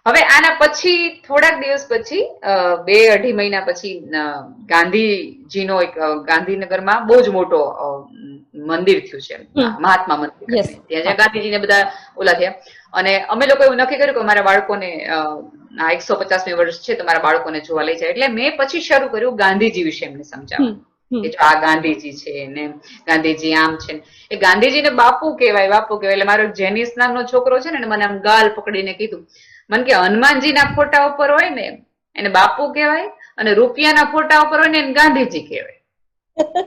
હવે આના પછી થોડાક દિવસ પછી 2-2.5 મહિના પછી ગાંધીજીનો એક ગાંધીનગરમાં બહુ જ મોટો મંદિર થયું છે, મહાત્મા મંદિર. ત્યાં ગાંધીજીને બધા ઓલા થયા અને અમે લોકો એવું નક્કી કર્યું કે અમારા બાળકોને 150મી વર્ષ છે તો મારા બાળકોને જોવા લઈ જાય. એટલે મેં પછી શરૂ કર્યું ગાંધીજી વિશે એમને સમજાવવાનું કે જો આ ગાંધીજી છે ને, ગાંધીજી આમ છે. એ ગાંધીજીને બાપુ કહેવાય, બાપુ કહેવાય. એટલે મારો જેનિસ નામનો છોકરો છે ને, મને આમ ગાલ પકડીને કીધું, મને કે હનુમાનજીના ફોટા ઉપર હોય ને એને બાપુ કહેવાય અને રૂપિયાના ફોટા ઉપર હોય ને એને ગાંધીજી કહેવાય.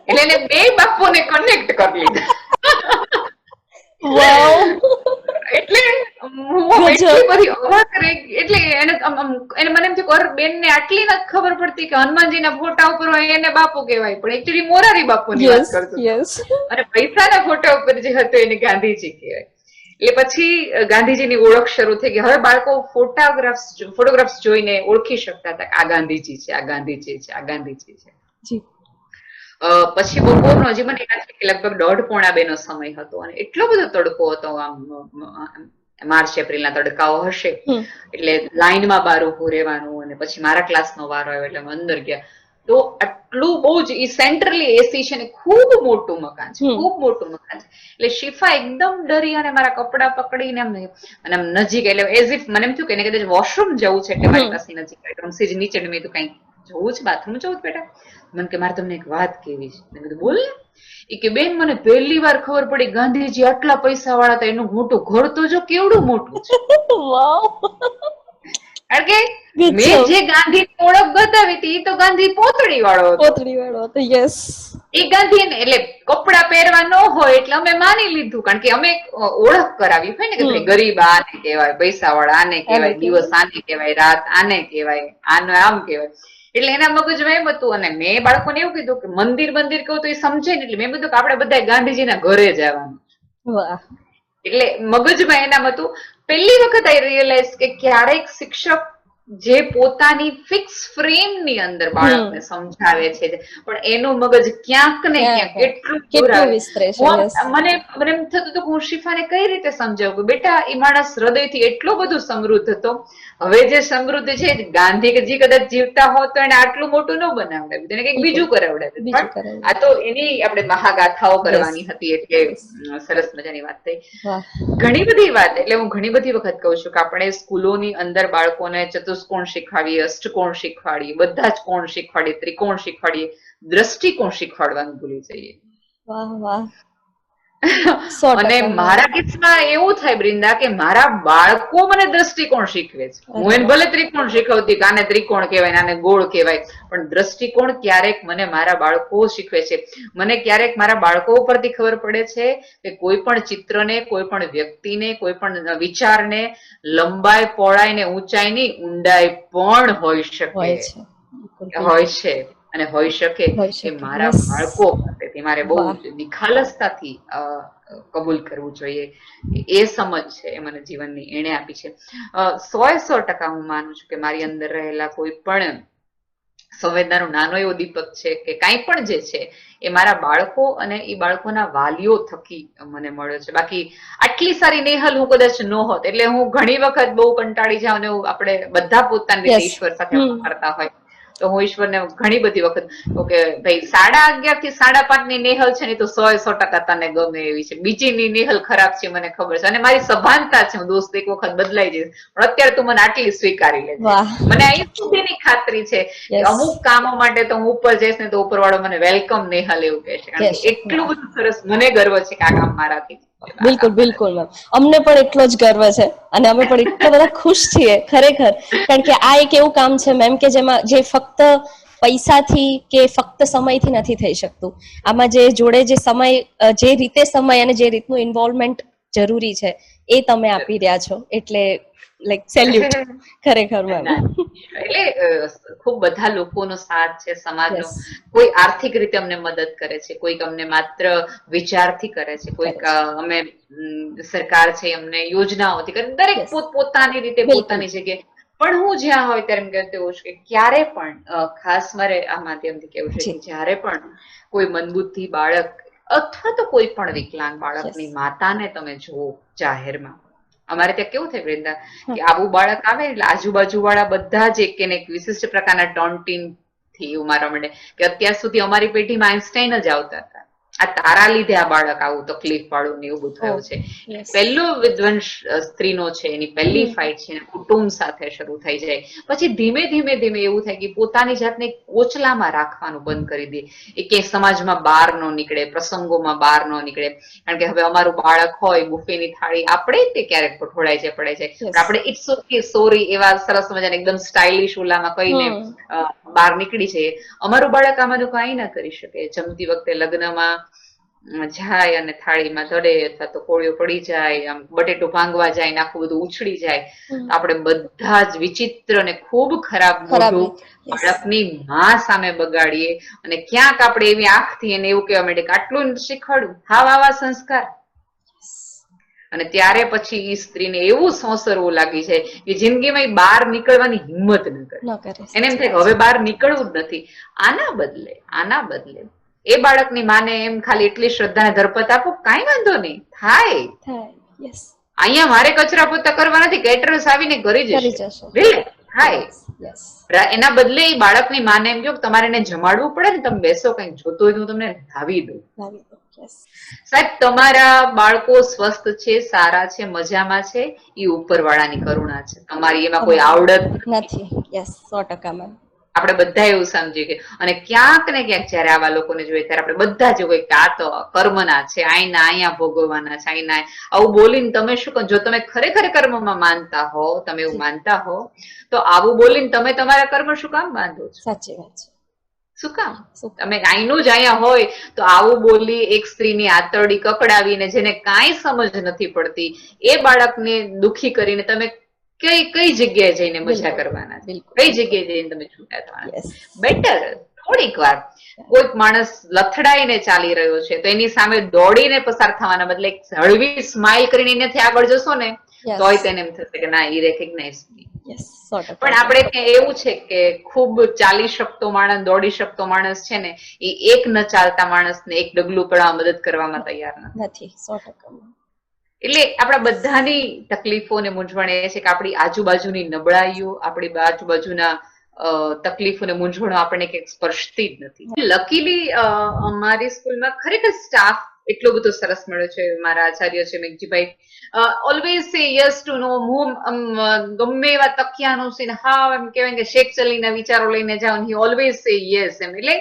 એટલે એને બે બાપુને કનેક્ટ કરી લીધા. એટલે હું એટલી બધી અવાક રહી. એટલે એને મને એમ થયું બેન ને આટલી નથી ખબર પડતી કે હનુમાનજીના ફોટા ઉપર હોય એને બાપુ કહેવાય, પણ એકચ્યુઅલી મોરારી બાપુની વાત કરતો અને પૈસાના ફોટા ઉપર જે હતો એને ગાંધીજી કહેવાય. એટલે પછી ગાંધીજીની ઓળખ શરૂ થઈ ગઈ. હવે બાળકો ફોટોગ્રાફ્સ જોઈને ઓળખી શકતા હતા કે આ ગાંધીજી છે, આ ગાંધીજી છે, આ ગાંધીજી છે. પછી બપોરનો, હજી મને યાદ છે કે લગભગ 1:30-1:45 નો સમય હતો અને એટલો બધો તડકો હતો, આમ માર્ચ-એપ્રિલના તડકાઓ હશે. એટલે લાઈનમાં બહાર ઉભું રહેવાનું અને પછી મારા ક્લાસનો વારો આવ્યો એટલે અમે અંદર ગયા તો આટલું બહુ જ સેન્ટ્રલી એસી છે ને, ખૂબ મોટું મકાન છે, ખૂબ મોટું મકાન છે. એટલે શિફા એકદમ ડરી અને મારા કપડા પકડીને અને આમ નજીક, એટલે એઝ ઇફ મને એમ થયું કે એને કદાચ વોશરૂમ જવું છે એટલે મારી પાસે નજીક નીચે મેં કઈ જવું છે બાથરૂમ જવું બેટા? મને કે મારે તમને એક વાત કેવી છે. મેં કીધું બોલ ને. એ કે બેન મને પહેલી વાર ખબર પડી ગાંધીજી આટલા પૈસા વાળા હતા, એનું મોટું ઘર તો જો કેવડું મોટું છે. વાવ, કારણ કે મેં જે ગાંધીની ઓળખ બતાવી હતી એ તો ગાંધી પોતળી વાળો હતો. પોતળી વાળો હતો. યસ, એ ગાંધી એટલે કપડા પહેરવા ન હોય એટલે અમે માની લીધું, કારણ કે અમે ઓળખ કરાવી હોય ને કે ભાઈ ગરીબ આને કહેવાય, પૈસા વાળા આને કહેવાય, દિવસ આને કહેવાય, રાત આને કહેવાય, આને આમ કહેવાય. એટલે એના મગજમાં એમ હતું. અને મેં બાળકોને એવું કીધું કે મંદિર મંદિર કહું તો એ સમજે ને, એટલે મેં કીધું કે આપણે બધા ગાંધીજીના ઘરે જવાનું. વાહ, એટલે મગજમાં એનામ હતું. પહેલી વખત આઈ રિયલાઇઝ કે ક્યારેક શિક્ષક જે પોતાની ફિક્સ ફ્રેમ ની અંદર બાળકને સમજાવે છે, પણ એનું મગજ ક્યાંક ને ક્યાંક કેટલું વિસ્તરે છે. મને એમ થતું હતું કે હું શિફાને કઈ રીતે સમજાવું કે બેટા એ માણસ હૃદયથી એટલો બધું સમૃદ્ધ હતો. હવે જે સમૃદ્ધ છે, ગાંધીજી કદાચ જીવતા હોત તો એને આટલું મોટું ન બનાવડાવ્યું, એને કંઈક બીજું કરાવડાવ્યું. પણ આ તો એની આપણે મહાગાથાઓ કરવાની હતી, એટલે સરસ મજાની વાત થઈ. ઘણી બધી વાત, એટલે હું ઘણી બધી વખત કહું છું કે આપણે સ્કૂલોની અંદર બાળકોને ચતુષ્કોણ શીખવાડીએ, અષ્ટકોણ શીખવાડીએ, બધા જ કોણ શીખવાડીએ, ત્રિકોણ શીખવાડીએ, દ્રષ્ટિકોણ શીખવાડવાનું ભૂલી જઈએ. વાહ વાહ. અને મારા કેસમાં એવું થાય બ્રિંદા કે મારા બાળકો મને દ્રષ્ટિકોણ શીખવે છે. હું એને ભલે ત્રિકોણ શીખવતી કે આને ત્રિકોણ કહેવાય, આને ગોળ કહેવાય, પણ દ્રષ્ટિકોણ ક્યારેક મને મારા બાળકો શીખવે છે. મને ક્યારેક મારા બાળકો ઉપરથી ખબર પડે છે કે કોઈ પણ ચિત્રને, કોઈ પણ વ્યક્તિને, કોઈ પણ વિચારને લંબાઈ, પહોળાઈ ને ઊંચાઈની ઊંડાઈ પણ હોઈ શકે, હોય છે અને હોઈ શકે. એ મારા બાળકો પાસેથી મારે બહુ નિખાલસતાથી કબૂલ કરવું જોઈએ. એ સમજ છે એ મને જીવનની એણે આપી છે. 100% હું માનું છું કે મારી અંદર રહેલા કોઈ પણ સંવેદનાનો નાનો એવો દીપક છે કે કાંઈ પણ જે છે એ મારા બાળકો અને એ બાળકોના વાલીઓ થકી મને મળ્યો છે. બાકી આટલી સારી નેહલ હું કદાચ ન હોત. એટલે હું ઘણી વખત બહુ કંટાળી જાઉં ને આપણે બધા પોતાની રીતે ઈશ્વર સાથે કરતા હોય તો હું ઈશ્વરને ઘણી બધી વખત કે ભાઈ 11:30 થી 5:30 ની નેહલ છે ને તો 100% તને ગમે એવી છે, બીજીની નેહલ ખરાબ છે મને ખબર છે, અને મારી સભાનતા છે, હું દોસ્ત એક વખત બદલાઈ જઈશ, પણ અત્યારે તું મને આટલી સ્વીકારી લેજે. મને અહીં સુધીની ખાતરી છે કે અમુક કામો માટે તો હું ઉપર જઈશ ને તો ઉપરવાળો મને વેલકમ નેહલ એવું કહે છે, કારણ કે એટલું બધું સરસ મને ગર્વ છે કે આ કામ મારાથી. બિલકુલ બિલકુલ મેમ, અમને પણ એટલો જ ગર્વ છે અને અમે પણ એટલા બધા ખુશ છીએ ખરેખર, કારણ કે આ એક એવું કામ છે મેમ કે જેમાં જે ફક્ત પૈસાથી કે ફક્ત સમયથી નથી થઈ શકતું. આમાં જે જોડે જે સમય, જે રીતે સમય અને જે રીતનું ઇન્વોલ્વમેન્ટ જરૂરી છે એ તમે આપી રહ્યા છો, એટલે લાઈક સેલ્યુટ ખરેખર મેમ. એટલે ખૂબ બધા લોકોનો સાથ છે સમાજનો. કોઈ આર્થિક રીતે અમને મદદ કરે છે, કોઈક અમને માત્ર વિચારથી કરે છે, કોઈક અમે સરકાર છે અમને યોજનાઓથી કરે, દરેક પોતપોતાની રીતે પોતાની જગ્યાએ. પણ હું જ્યાં હોય ત્યારે એમ કહેતી હોઉં છું કે ક્યારે પણ ખાસ મારે આ માધ્યમથી કેવું છે કે જ્યારે પણ કોઈ મંદબુદ્ધિ બાળક અથવા તો કોઈ પણ વિકલાંગ બાળકની માતાને તમે જુઓ જાહેરમાં, અમારે ત્યાં કેવું થાય વૃંદા કે આવું બાળક આવે એટલે આજુબાજુ વાળા બધા જ એક ને એક વિશિષ્ટ પ્રકારના ટોન્ટીન થી એવું મારવા માંડે કે અત્યાર સુધી અમારી પેઢીમાં આઈન્સ્ટાઈન જ આવતા હતા, આ તારા લીધે આ બાળક આવું તકલીફ વાળું ને એવું બધું થયું છે. પહેલો વિધ્વંસ સ્ત્રીનો છે, એની પહેલી ફાઇટ છે, કુટુંબ સાથે શરૂ થઈ જાય, પછી ધીમે ધીમે ધીમે એવું થાય કે પોતાની જાતને કોચલામાં રાખવાનું બંધ કરી દે. એ ક્યાંય સમાજમાં બહાર ન નીકળે, પ્રસંગોમાં બહાર ન નીકળે, કારણ કે હવે અમારું બાળક હોય બુફેની થાળી આપણે તે ક્યારેક પઠોળાય છે પડે છે, આપણે ઇટ્સ ઓકે સોરી એવા સરસ મજાને એકદમ સ્ટાઇલિશ ઓલામાં કહીને બહાર નીકળી જઈએ. અમારું બાળક આમાંનું કઈ ના કરી શકે. જમતી વખતે લગ્નમાં જાય અને થાળીમાં ધડે અથવા તો કોળિયો પડી જાય, આમ બટેટું ભાંગવા જાય ને આખું બધું ઉછળી જાય, આપણે બધા જ વિચિત્ર ને ખૂબ ખરાબ મોઢું બાળકની માં સામે બગાડીએ અને ક્યાંક આપણે એવી આંખથી એને એવું કહેવા માંડે કે આટલું શીખવાડું, હાવ આવા સંસ્કાર. અને ત્યારે પછી એ સ્ત્રીને એવું સોંસરવું લાગી જાય કે જિંદગીમાં બહાર નીકળવાની હિંમત ન કરે. એને એમ થાય કે હવે બહાર નીકળવું જ નથી. આના બદલે એ બાળકની માને એમ ખાલી એટલી શ્રદ્ધાને ધરપત આપો, કાંઈ વાંધો નહીં, થાય. અહીંયા મારે કચરા પોતા કરવા નથી, કેટરર્સ આવીને કરી જશે, થાય. એના બદલે એ બાળકની માને એમ કહો તમારે એને જમાડવું પડે ને, તમે બેસો, કંઈક જોતો હોય તો હું તમને ધાવી દઉં. સાહેબ તમારા બાળકો સ્વસ્થ છે, સારા છે, મજામાં છે, એ ઉપરવાળાની કરુણા છે, તમારી એમાં કોઈ આવડત નથી. 100% મેમ. આપણે બધા એવું સમજીએ કે, અને ક્યાંક ને ક્યાંક જયારે આવા લોકોને જોઈએ ત્યારે આપણે બધા જ એવું કે આ તો કર્મના છે, આઈના અહીંયા ભોગવવાના છે, આઈના આવું બોલીને તમે શું કહો? જો તમે ખરેખર કર્મમાં માનતા હો, તમે એવું માનતા હો, તો આવું બોલીને તમે તમારા કર્મ શું કામ બાંધો છો? સાચી વાત છે. શું કામ? તમે આઈનું જ અહીંયા હોય તો આવું બોલી એક સ્ત્રીની આંતરડી કકડાવીને, જેને કાંઈ સમજ નથી પડતી, એ બાળકને દુખી કરીને તમે કઈ જગ્યાએ જઈને મજા કરવાના છે? કઈ જગ્યાએ જઈને તમે છૂટા થવાના? બેટર થોડીક વાર કોઈક માણસ લથડાઈને ચાલી રહ્યો છે તો એની સામે દોડીને પસાર થવાના બદલે હળવી સ્માઇલ કરીને એનાથી આગળ જશો ને, તોય તેને એમ થશે કે ના, ઈ રેકગ્નાઇઝ મી. પણ આપણે ત્યાં એવું છે કે ખૂબ ચાલી શકતો માણસ, દોડી શકતો માણસ છે ને, એ એક ન ચાલતા માણસને એક ડગલું પડવા મદદ કરવામાં તૈયાર નથી. 100%. એટલે આપણા બધાની તકલીફો ને મૂંઝવણ એ છે કે આપણી આજુબાજુની નબળાઈઓ, આપણી આજુબાજુના તકલીફો ને મૂંઝવણો આપણને ક્યાંક સ્પર્શતી જ નથી. લકીલી અમારી સ્કૂલમાં ખરેખર સ્ટાફ એટલો બધો સરસ મળ્યો છે. મારા આચાર્ય છે Meghjibhai, always say yes to no. હું ગમે એવા તકિયાનું સીન હાવ એમ કહેવાય કે શેખ ચલીના વિચારો લઈને જાઉં, હી ઓલવેઝ સે યસ એમ. એટલે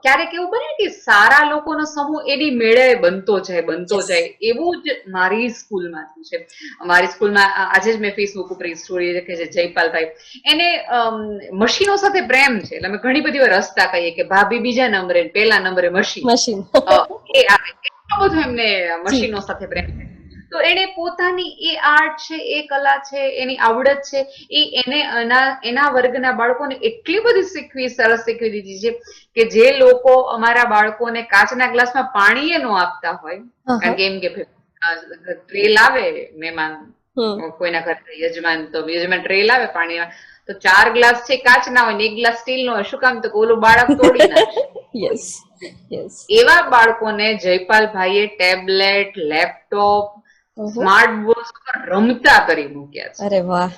ક્યારેક એવું બને કે સારા લોકોનો સમૂહ એની મેળે બનતો જાય, એવું જ મારી સ્કૂલમાંથી છે. મારી સ્કૂલમાં આજે જ મેં ફેસબુક ઉપર સ્ટોરી લખી છે, જયપાલભાઈ, એને મશીનો સાથે પ્રેમ છે. એટલે અમે ઘણી બધી વાર હસતા કહીએ કે ભાભી બીજા નંબરે, પહેલા નંબરે મશીન. એ આવે એટલો બધો એમને મશીનો સાથે પ્રેમ છે. તો એને પોતાની એ આર્ટ છે, એ કલા છે, એની આવડત છે, એ એને એના વર્ગના બાળકોને એટલી બધી સરસ શીખવી દીધી છે કે જે લોકો અમારા બાળકોને કાચના ગ્લાસમાં પાણી એ ન આપતા હોય, કારણ કે એમ કે ટ્રે લાવે મહેમાન, કોઈના ઘરે યજમાન, તો યજમાન ટ્રે લાવે પાણીમાં, તો 4 ગ્લાસ છે કાચના હોય ને 1 ગ્લાસ સ્ટીલ નો હોય. શું કામ? તો ઓલું બાળક તોડી નાખે. એવા બાળકોને જયપાલભાઈએ ટેબ્લેટ, લેપટોપ, સ્માર્ટ બોર્ડ રમતા કરી મૂક્યા છે. અરે વાહ!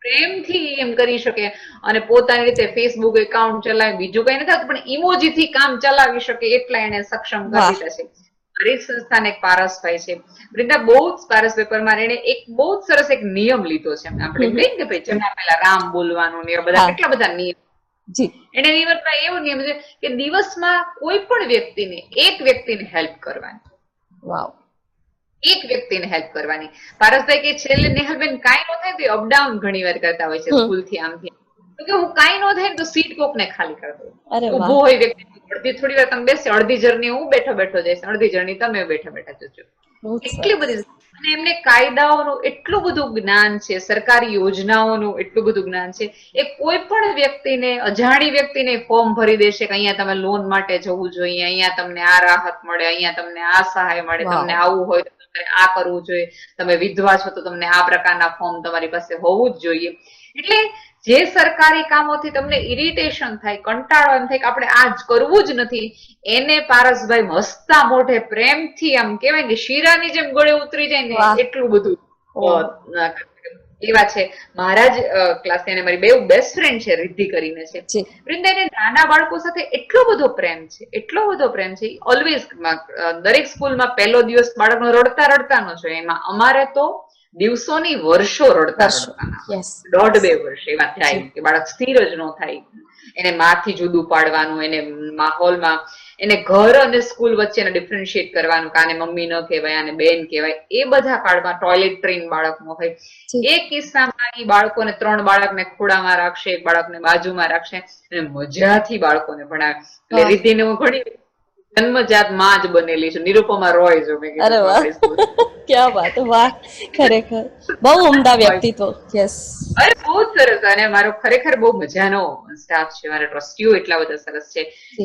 પ્રેમથી એમ કરી શકે અને પોતાની રીતે ફેસબુક એકાઉન્ટ ચલાવે, બીજું કઈ નથી, પણ ઇમોજી થી કામ ચલાવી શકે એટલા એને સક્ષમ કરી દીધા છે. મારી સંસ્થાને એક પારસભાઈ છે, વૃંદા, બહુ જ પારસ પેપરમાં એને એક બહુ જ સરસ એક નિયમ લીધો છે. આપણે કહીએ કે ભાઈ જમણા પહેલા રામ બોલવાનું ને બધા કેટલા બધા નિયમ. એને નિયમમાં એવો નિયમ છે કે દિવસમાં કોઈ પણ વ્યક્તિને, એક વ્યક્તિને હેલ્પ કરવાની. એક વ્યક્તિને હેલ્પ કરવાની. પારસભાઈ કે છેલ્લે નેહલબેન કાંઈ ન થાય તો અપડાઉન ઘણી વાર કરતા હોય છે સ્કૂલ થી આમથી, તો કે હું કાંઈ ન થાય તો સીટ કોક ને ખાલી કરી દઉં. ઉભો હોય વ્યક્તિ, અડધી થોડી વાર તમે બેસે, અડધી જર્ની હું બેઠો જઈશ, અડધી જર્ની તમે બેઠા જજો. એટલી બધી. અને એમને કાયદાઓનું એટલું બધું જ્ઞાન છે, સરકારી યોજનાઓનું એટલું બધું જ્ઞાન છે. એ કોઈ પણ વ્યક્તિને, અજાણી વ્યક્તિને ફોર્મ ભરી દેશે કે અહીંયા તમે લોન માટે જવું જોઈએ, અહીંયા તમને આ રાહત મળે, અહીંયા તમને આ સહાય મળે, તમને આવું હોય આ કરવું જોઈએ, તમે વિધવા છો તો તમને આ પ્રકારના ફોર્મ તમારી પાસે હોવું જ જોઈએ. એટલે જે સરકારી કામોથી તમને ઇરિટેશન થાય, કંટાળો એમ થાય કે આપણે આ જ કરવું જ નથી, એને પારસભાઈ હસતા મોઢે પ્રેમથી આમ કહેવાય કે શીરાની જેમ ગળે ઉતરી જાય ને એટલું બધું એવા છે. મારા જ ક્લાસ ને મારી બે બેસ્ટ ફ્રેન્ડ છે, રિદ્ધિ કરીને છે. વૃંદાને નાના બાળકો સાથે એટલો બધો પ્રેમ છે, ઓલવેઝ દરેક સ્કૂલમાં પહેલો દિવસ બાળકનો રડતા નો જોઈએ, એમાં અમારે તો દિવસોની વર્ષો રડતા 1.5-2 વર્ષ એવા થાય કે બાળક સ્થિર જ ન થાય. એને માથી જુદું પાડવાનું, એને માહોલમાં, એને ઘર અને સ્કૂલ વચ્ચેને ડિફરન્શિએટ કરવાનું કે આને મમ્મી ન કહેવાય, આને બેન કહેવાય. એ બધા કાળમાં ટોયલેટ ટ્રેન બાળકનો હોય. એ કિસ્સામાં એ બાળકોને 3 બાળકને ખોડામાં રાખશે, એક બાળકને બાજુમાં રાખશે અને મજાથી બાળકોને ભણાવે. એટલે રીતિને હું ઘણી જન્મજાત માં જ બનેલી છું, નિરૂપમા રોય જો મેં કીધું. ક્યાં વાત, વાહ, ખરેખર બહુ ઉમદા વ્યક્તિત્વ. અરે બહુ સરસ. અને મારો ખરેખર બહુ મજાનો સ્ટાફ છે, મારા ટ્રસ્ટીઓ એટલા બધા સરસ છે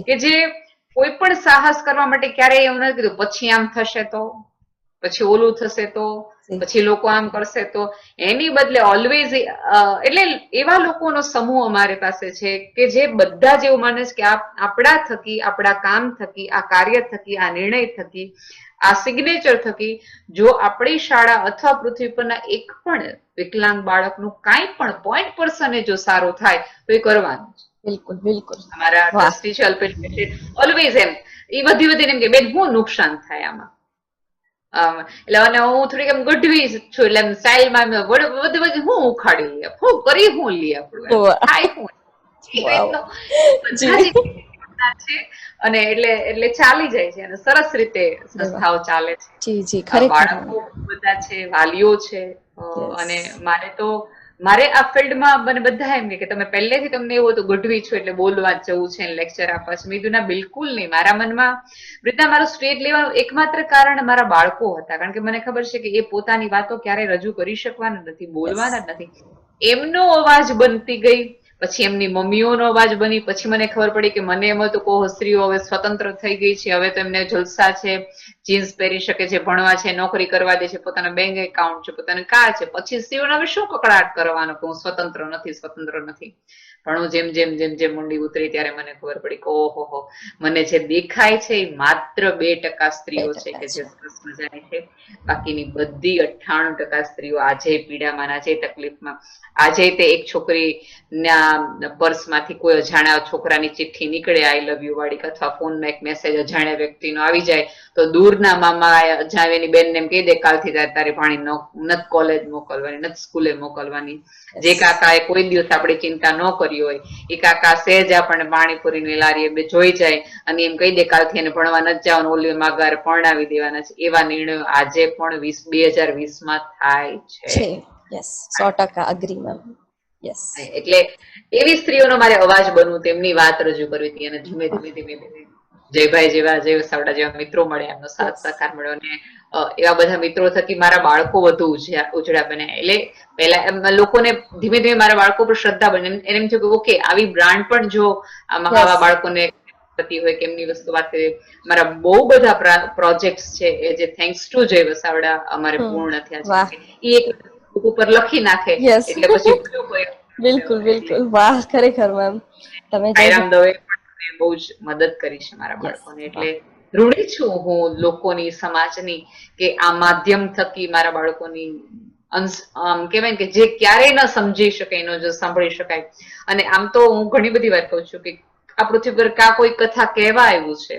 કે જે કોઈ પણ સાહસ કરવા માટે ક્યારેય એવું નથી કીધું પછી આમ થશે તો, પછી ઓલું થશે તો, પછી લોકો આમ કરશે તો. એની બદલે ઓલવેઝ એટલે એવા લોકોનો સમૂહ અમારી પાસે છે કે જે બધા જ એવું માને છે કે આપણા થકી, આપણા કામ થકી, આ કાર્ય થકી, આ નિર્ણય થકી, આ સિગ્નેચર થકી જો આપણી શાળા અથવા પૃથ્વી પરના એક પણ વિકલાંગ બાળકનું કાંઈ પણ .% જો સારું થાય તો એ કરવાનું છે. બિલકુલ. અમારા ટ્રસ્ટી છે અલ્પેશ, ઓલવેઝ એમ એ વધીને એમ કે બેન હું નુકસાન થાય આમાં, એટલે અને હું થોડીક એમ ગઢવી છું, એટલે એમ સ્ટાઇલમાં બધી હું ઉખાડી લઈએ, હું કરી હું લઈએ આપણું થાય હું. વાવ. બધા જ છે અને એટલે ચાલી જાય છે અને સરસ રીતે સંસ્થાઓ ચાલે છે. જી જી ખરેખર બાળકો બધા છે, વાલીઓ છે અને મારે આ ફિલ્ડમાં મને બધા એમ કે તમે પહેલેથી તમને એવું હતું ગઢવી છો એટલે બોલવા જવું છે, લેક્ચર આપવા છે. મેં કીધું ના, બિલકુલ નહીં. મારા મનમાં રીતના મારું સ્ટેજ લેવાનું એકમાત્ર કારણ મારા બાળકો હતા, કારણ કે મને ખબર છે કે એ પોતાની વાતો ક્યારેય રજૂ કરી શકવાના નથી, બોલવાના જ નથી. એમનો અવાજ બનતી ગઈ, પછી એમની મમ્મીઓનો અવાજ બની, પછી મને ખબર પડી કે મને એમ હતું કે સ્ત્રીઓ હવે સ્વતંત્ર થઈ ગઈ છે, હવે તો એમને જલસા છે, જીન્સ પહેરી શકે છે, ભણવા છે, નોકરી કરવા દે છે, પોતાના બેંક એકાઉન્ટ છે, પોતાની કાર છે. પછી સ્ત્રીઓને હવે શું કકડાટ કરવાનો કે હું સ્વતંત્ર નથી. પણ હું જેમ ઊંડી ઉતરી ત્યારે મને ખબર પડી કે ઓહો, મને જે દેખાય છે એ માત્ર 2% સ્ત્રીઓ છે કે જે સરસ મજાની છે. બાકીની બધી 98% સ્ત્રીઓ આજે પીડામાં, આજે તકલીફમાં. આજે તે એક છોકરી ના પર્સમાંથી કોઈ અજાણ્યા છોકરાની ચિઠ્ઠી નીકળે આઈ લવ યુ વાળી, અથવા ફોનમાં એક મેસેજ અજાણ્યા વ્યક્તિનો આવી જાય તો દૂરના મામા અજાણ્યાની બેનને એમ કહી દે કાલથી તારી ભાણી નથી કોલેજ મોકલવાની, નથી સ્કૂલે મોકલવાની. જે કાકાએ કોઈ દિવસ આપણી ચિંતા ન કરી હોય એ કાકા સહેજ આપણને પાણીપુરીની લારીએ બે જોઈ જાય અને એમ કહી દે કાલથી એને ભણવા નથી જવાનું, ઓલી માગાર પરણાવી દેવાના છે. એવા નિર્ણયો આજે પણ 2020માં થાય છે. Yes, 100% agree ma'am. યસ, એટલે એવી સ્ત્રીઓનો મારે અવાજ બનવું, તેમની વાત રજૂ કરવી હતી અને ધીમે ધીમે જયભાઈ જેવા સાવડા જેવા મિત્રો મળ્યા, એમનો સાથ સહકાર મળ્યો અને એવા બધા મિત્રો થકી મારા બાળકો વધુ ઉજળા બન્યા. એટલે પહેલા લોકોને ધીમે ધીમે મારા બાળકો પર શ્રદ્ધા બને, એને એમ થયું કે ઓકે, આવી બ્રાન્ડ પણ જો આવા બાળકોને હોય કે એમની વસ્તુ વાત કરીએ. મારા બહુ બધા પ્રોજેક્ટ છે એ જે થેન્ક્સ ટુ જય વસાવડા અમારે પૂર્ણ થયા છે. એ એક બુક ઉપર લખી નાખે એટલે પછી બિલકુલ બિલકુલ. વાહ, ખરેખર મેમ તમે સાઈરામ દવે પણ બહુ જ મદદ કરી છે મારા બાળકોને. એટલે ઋણી છું હું લોકોની, સમાજની, કે આ માધ્યમ થકી મારા બાળકોની કહેવાય કે જે ક્યારેય ન સમજી શકે એનો જો સાંભળી શકાય. અને આમ તો હું ઘણી બધી વાર કહું છું કે આ પૃથ્વી પર કા કોઈ કથા કહેવા આવ્યું છે,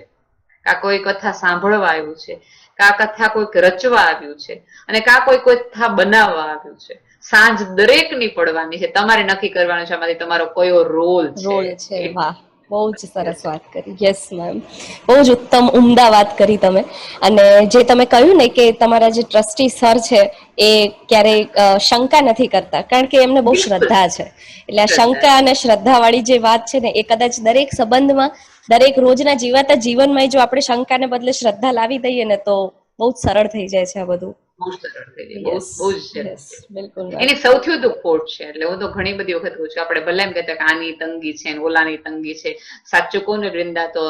કા કોઈ કથા સાંભળવા આવ્યું છે, કા કથા કોઈક રચવા આવ્યું છે, અને કા કોઈ કથા બનાવવા આવ્યું છે. સાંજ દરેકની પડવાની છે, તમારે નક્કી કરવાનું છે આમાંથી તમારો કયો રોલ છે. વાહ, બહુ જ સરસ વાત કરી. યસ મેમ, બહુ જ ઉત્તમ ઉમદા વાત કરી તમે. અને જે તમે કહ્યું ને કે તમારા જે ટ્રસ્ટી સર છે એ ક્યારેય શંકા નથી કરતા, કારણ કે એમને બહુ શ્રદ્ધા છે. એટલે આ શંકા અને શ્રદ્ધા વાળી જે વાત છે ને, એ કદાચ દરેક સંબંધમાં, દરેક રોજના જીવાતા જીવનમાં જો આપણે શંકાને બદલે શ્રદ્ધા લાવી દઈએ ને તો બહુ જ સરળ થઈ જાય છે આ બધું. બહુ સરળ થઈ જાય, બહુ જ બિલકુલ. એની સૌથી વધુ ખોટ છે. એટલે હું તો ઘણી બધી વખત કહું છું, આપણે ભલે એમ કહેતા કે આની તંગી છે, ઓલાની તંગી છે. સાચું કહું ને વૃંદા, તો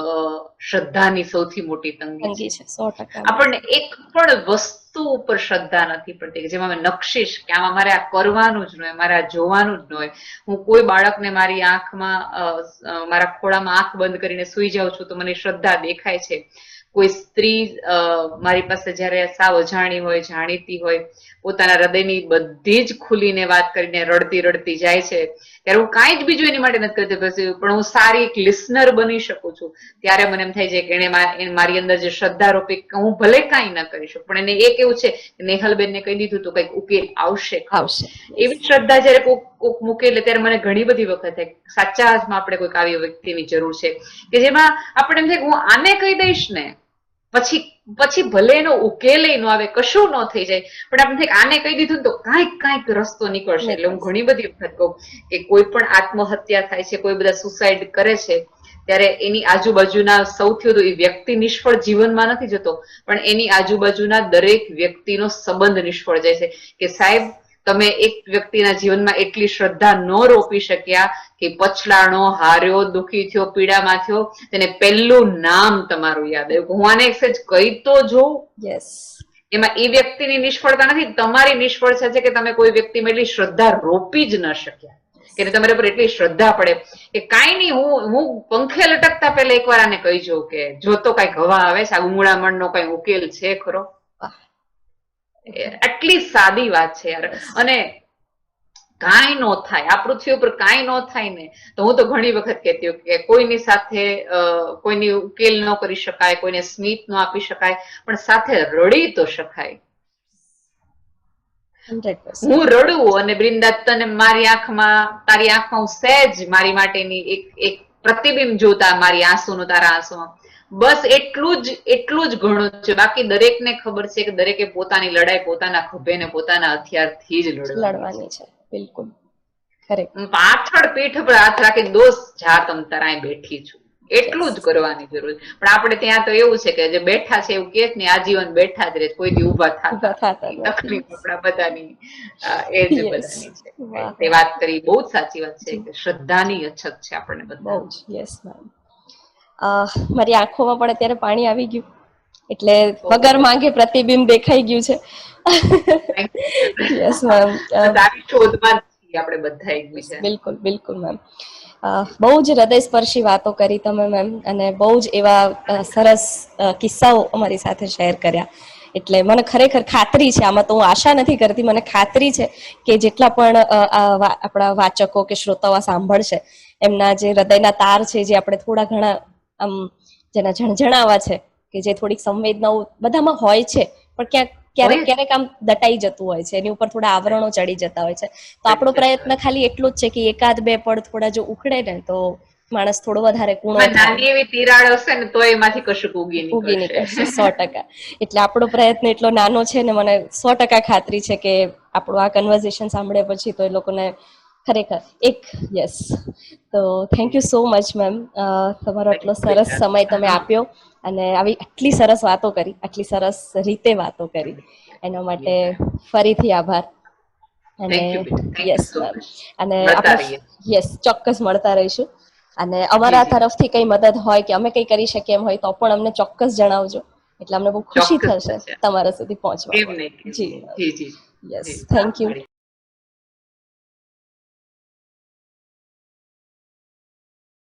શ્રદ્ધાની સૌથી મોટી તંગી છે. 100%. આપણને એક પણ વસ્તુ ઉપર શ્રદ્ધા નથી પડતી કે જેમાં નકશીશ કે આમાં મારે આ કરવાનું જ ન હોય, મારે આ જોવાનું જ ન હોય. હું કોઈ બાળકને મારી આંખમાં, મારા ખોળામાં આંખ બંધ કરીને સુઈ જાઉં છું તો મને શ્રદ્ધા દેખાય છે. કોઈ સ્ત્રી મારી પાસે જયારે સાવ અજાણી હોય, જાણીતી હોય, પોતાના હૃદયની બધી જ ખુલીને વાત કરીને રડતી જાય છે, ત્યારે હું કાંઈ જ બીજું એની માટે નથી કરતી, પણ હું સારી એક લિસનર બની શકું છું. ત્યારે મને એમ થાય છે કે એને મારી અંદર જે શ્રદ્ધા રોપી, હું ભલે કાંઈ ન કરી શકું પણ એને એ કેવું છે કે નેહલબેનને કહી દીધું તો કંઈક ઉકેલ આવશે. એવી શ્રદ્ધા જયારે કોક મૂકે એટલે ત્યારે મને ઘણી બધી વખત થાય સાચા અર્થમાં આપણે કોઈક આવી વ્યક્તિની જરૂર છે કે જેમાં આપણે એમ થાય કે હું આને કહી દઈશ ને પછી ભલે એનો ઉકેલ ન આવે, કશું ન થઈ જાય, પણ આપણે આને કહી દીધું તો કાંઈક રસ્તો નીકળશે. એટલે હું ઘણી બધી વખત કહું કે કોઈ પણ આત્મહત્યા થાય છે, કોઈ બધા સુસાઇડ કરે છે, ત્યારે એની આજુબાજુના સૌથી વધુ એ વ્યક્તિ નિષ્ફળ જીવનમાં નથી જતો, પણ એની આજુબાજુના દરેક વ્યક્તિનો સંબંધ નિષ્ફળ જાય છે. કે સાહેબ, તમે એક વ્યક્તિના જીવનમાં એટલી શ્રદ્ધા ન રોપી શક્યા કે પછલાણો, હાર્યો, દુઃખી થયો, પીડામાં થયો, તેને પહેલું નામ તમારું યાદ આવ્યું. હું આને એક કહી તો જોઉં. એમાં એ વ્યક્તિની નિષ્ફળતા નથી, તમારી નિષ્ફળતા છે કે તમે કોઈ વ્યક્તિમાં એટલી શ્રદ્ધા રોપી જ ન શક્યા, કે તમારા પર એટલી શ્રદ્ધા પડે કે કાંઈ નહીં, હું પંખે લટકતા પહેલા એકવાર આને કહી જાઉં કે જો તો કઈક હવા આવે છે, આ ઉમળામણનો કઈ ઉકેલ છે ખરો. આટલી સાદી વાત છે યાર. અને કાંઈ ન થાય, આ પૃથ્વી ઉપર કાંઈ ન થાય ને તો હું તો ઘણી વખત કહેતી હોઉં કે કોઈની સાથે કોઈની ઉકેલ ન કરી શકાય, કોઈને સ્મિત ન આપી શકાય, પણ સાથે રડી તો શકાય. 100%. હું રડું અને બૃંદા તને તારી આંખમાં હું સહેજ મારી માટેની એક પ્રતિબિંબ જોતા મારી આંસુનું તારા આંસુમાં, બસ એટલું જ ઘણું છે. બાકી દરેકને ખબર છે કે દરેકે પોતાની લડાઈ પોતાના ખભે ને પોતાના હથિયારથી જ લડવાની છે. બિલકુલ ખરેખર. પાછળ પીઠ પર હાથ રાખી દોસ્ત જા તમ તરાય બેઠી છું, એટલું જ કરવાની જરૂર છે. પણ આપણે ત્યાં તો એવું છે કે જે બેઠા છે એવું કે જ નહીં, આજીવન બેઠા જ રહે, કોઈ દી ઊભા થતા તકલીફ આપણા બધાની એ જ બધાની છે. તે વાત કરી બહુ જ સાચી વાત છે કે શ્રદ્ધાની અછત છે આપણને બધા. બહુ જ. Yes ma'am. મારી આંખોમાં પણ અત્યારે પાણી આવી ગયું, એટલે વગર માંગે પ્રતિબિંબ દેખાઈ ગયું છે. Yes ma'am. આવી શોધમાં આપણે બધા એકબીજા. બિલકુલ બિલકુલ મેમ. બહુ જ હૃદયસ્પર્શી વાતો કરી તમે મેમ, અને બહુ જ એવા સરસ કિસ્સાઓ અમારી સાથે શેર કર્યા. એટલે મને ખરેખર ખાતરી છે, આમાં તો હું આશા નથી કરતી, મને ખાતરી છે કે જેટલા પણ આપણા વાચકો કે શ્રોતાઓ સાંભળશે, એમના જે હૃદયના તાર છે, જે આપણે થોડા ઘણા આમ જેના ઝણઝણાવા છે, કે જે થોડીક સંવેદનાઓ બધામાં હોય છે, પણ ક્યારેક આમ દટાઈ જતું હોય છે, એની ઉપર થોડા આવરણો ચડી જતા હોય છે. તો આપણો પ્રયત્ન ખાલી એટલું જ છે કે એકાદ બે પડ થોડા જો ઉખડે ને તો માણસ થોડો વધારે કૂણો નાની એવી તિરાડ હશે ને તો એમાંથી કશું ઉગી નીકળશે. 100%. એટલે આપણો પ્રયત્ન એટલો નાનો છે ને મને 100% ખાતરી છે કે આપણું આ કન્વર્ઝેશન સાંભળ્યા પછી તો એ લોકોને ખરેખર યસ. તો thank you so much ma'am. તમારો આટલો સરસ સમય તમે આપ્યો અને આટલી સરસ વાતો કરી, આટલી સરસ રીતે વાતો કરી, એના માટે ફરીથી આભાર. અને યસ મેમ. અને આપણે યસ ચોક્કસ મળતા રહીશું. અને અમારા તરફથી કઈ મદદ હોય કે અમે કઈ કરી શકીએ એમ હોય તો પણ અમને ચોક્કસ જણાવજો, એટલે અમને બહુ ખુશી થશે તમારા સુધી પહોંચવામાં. જી યસ. Thank you.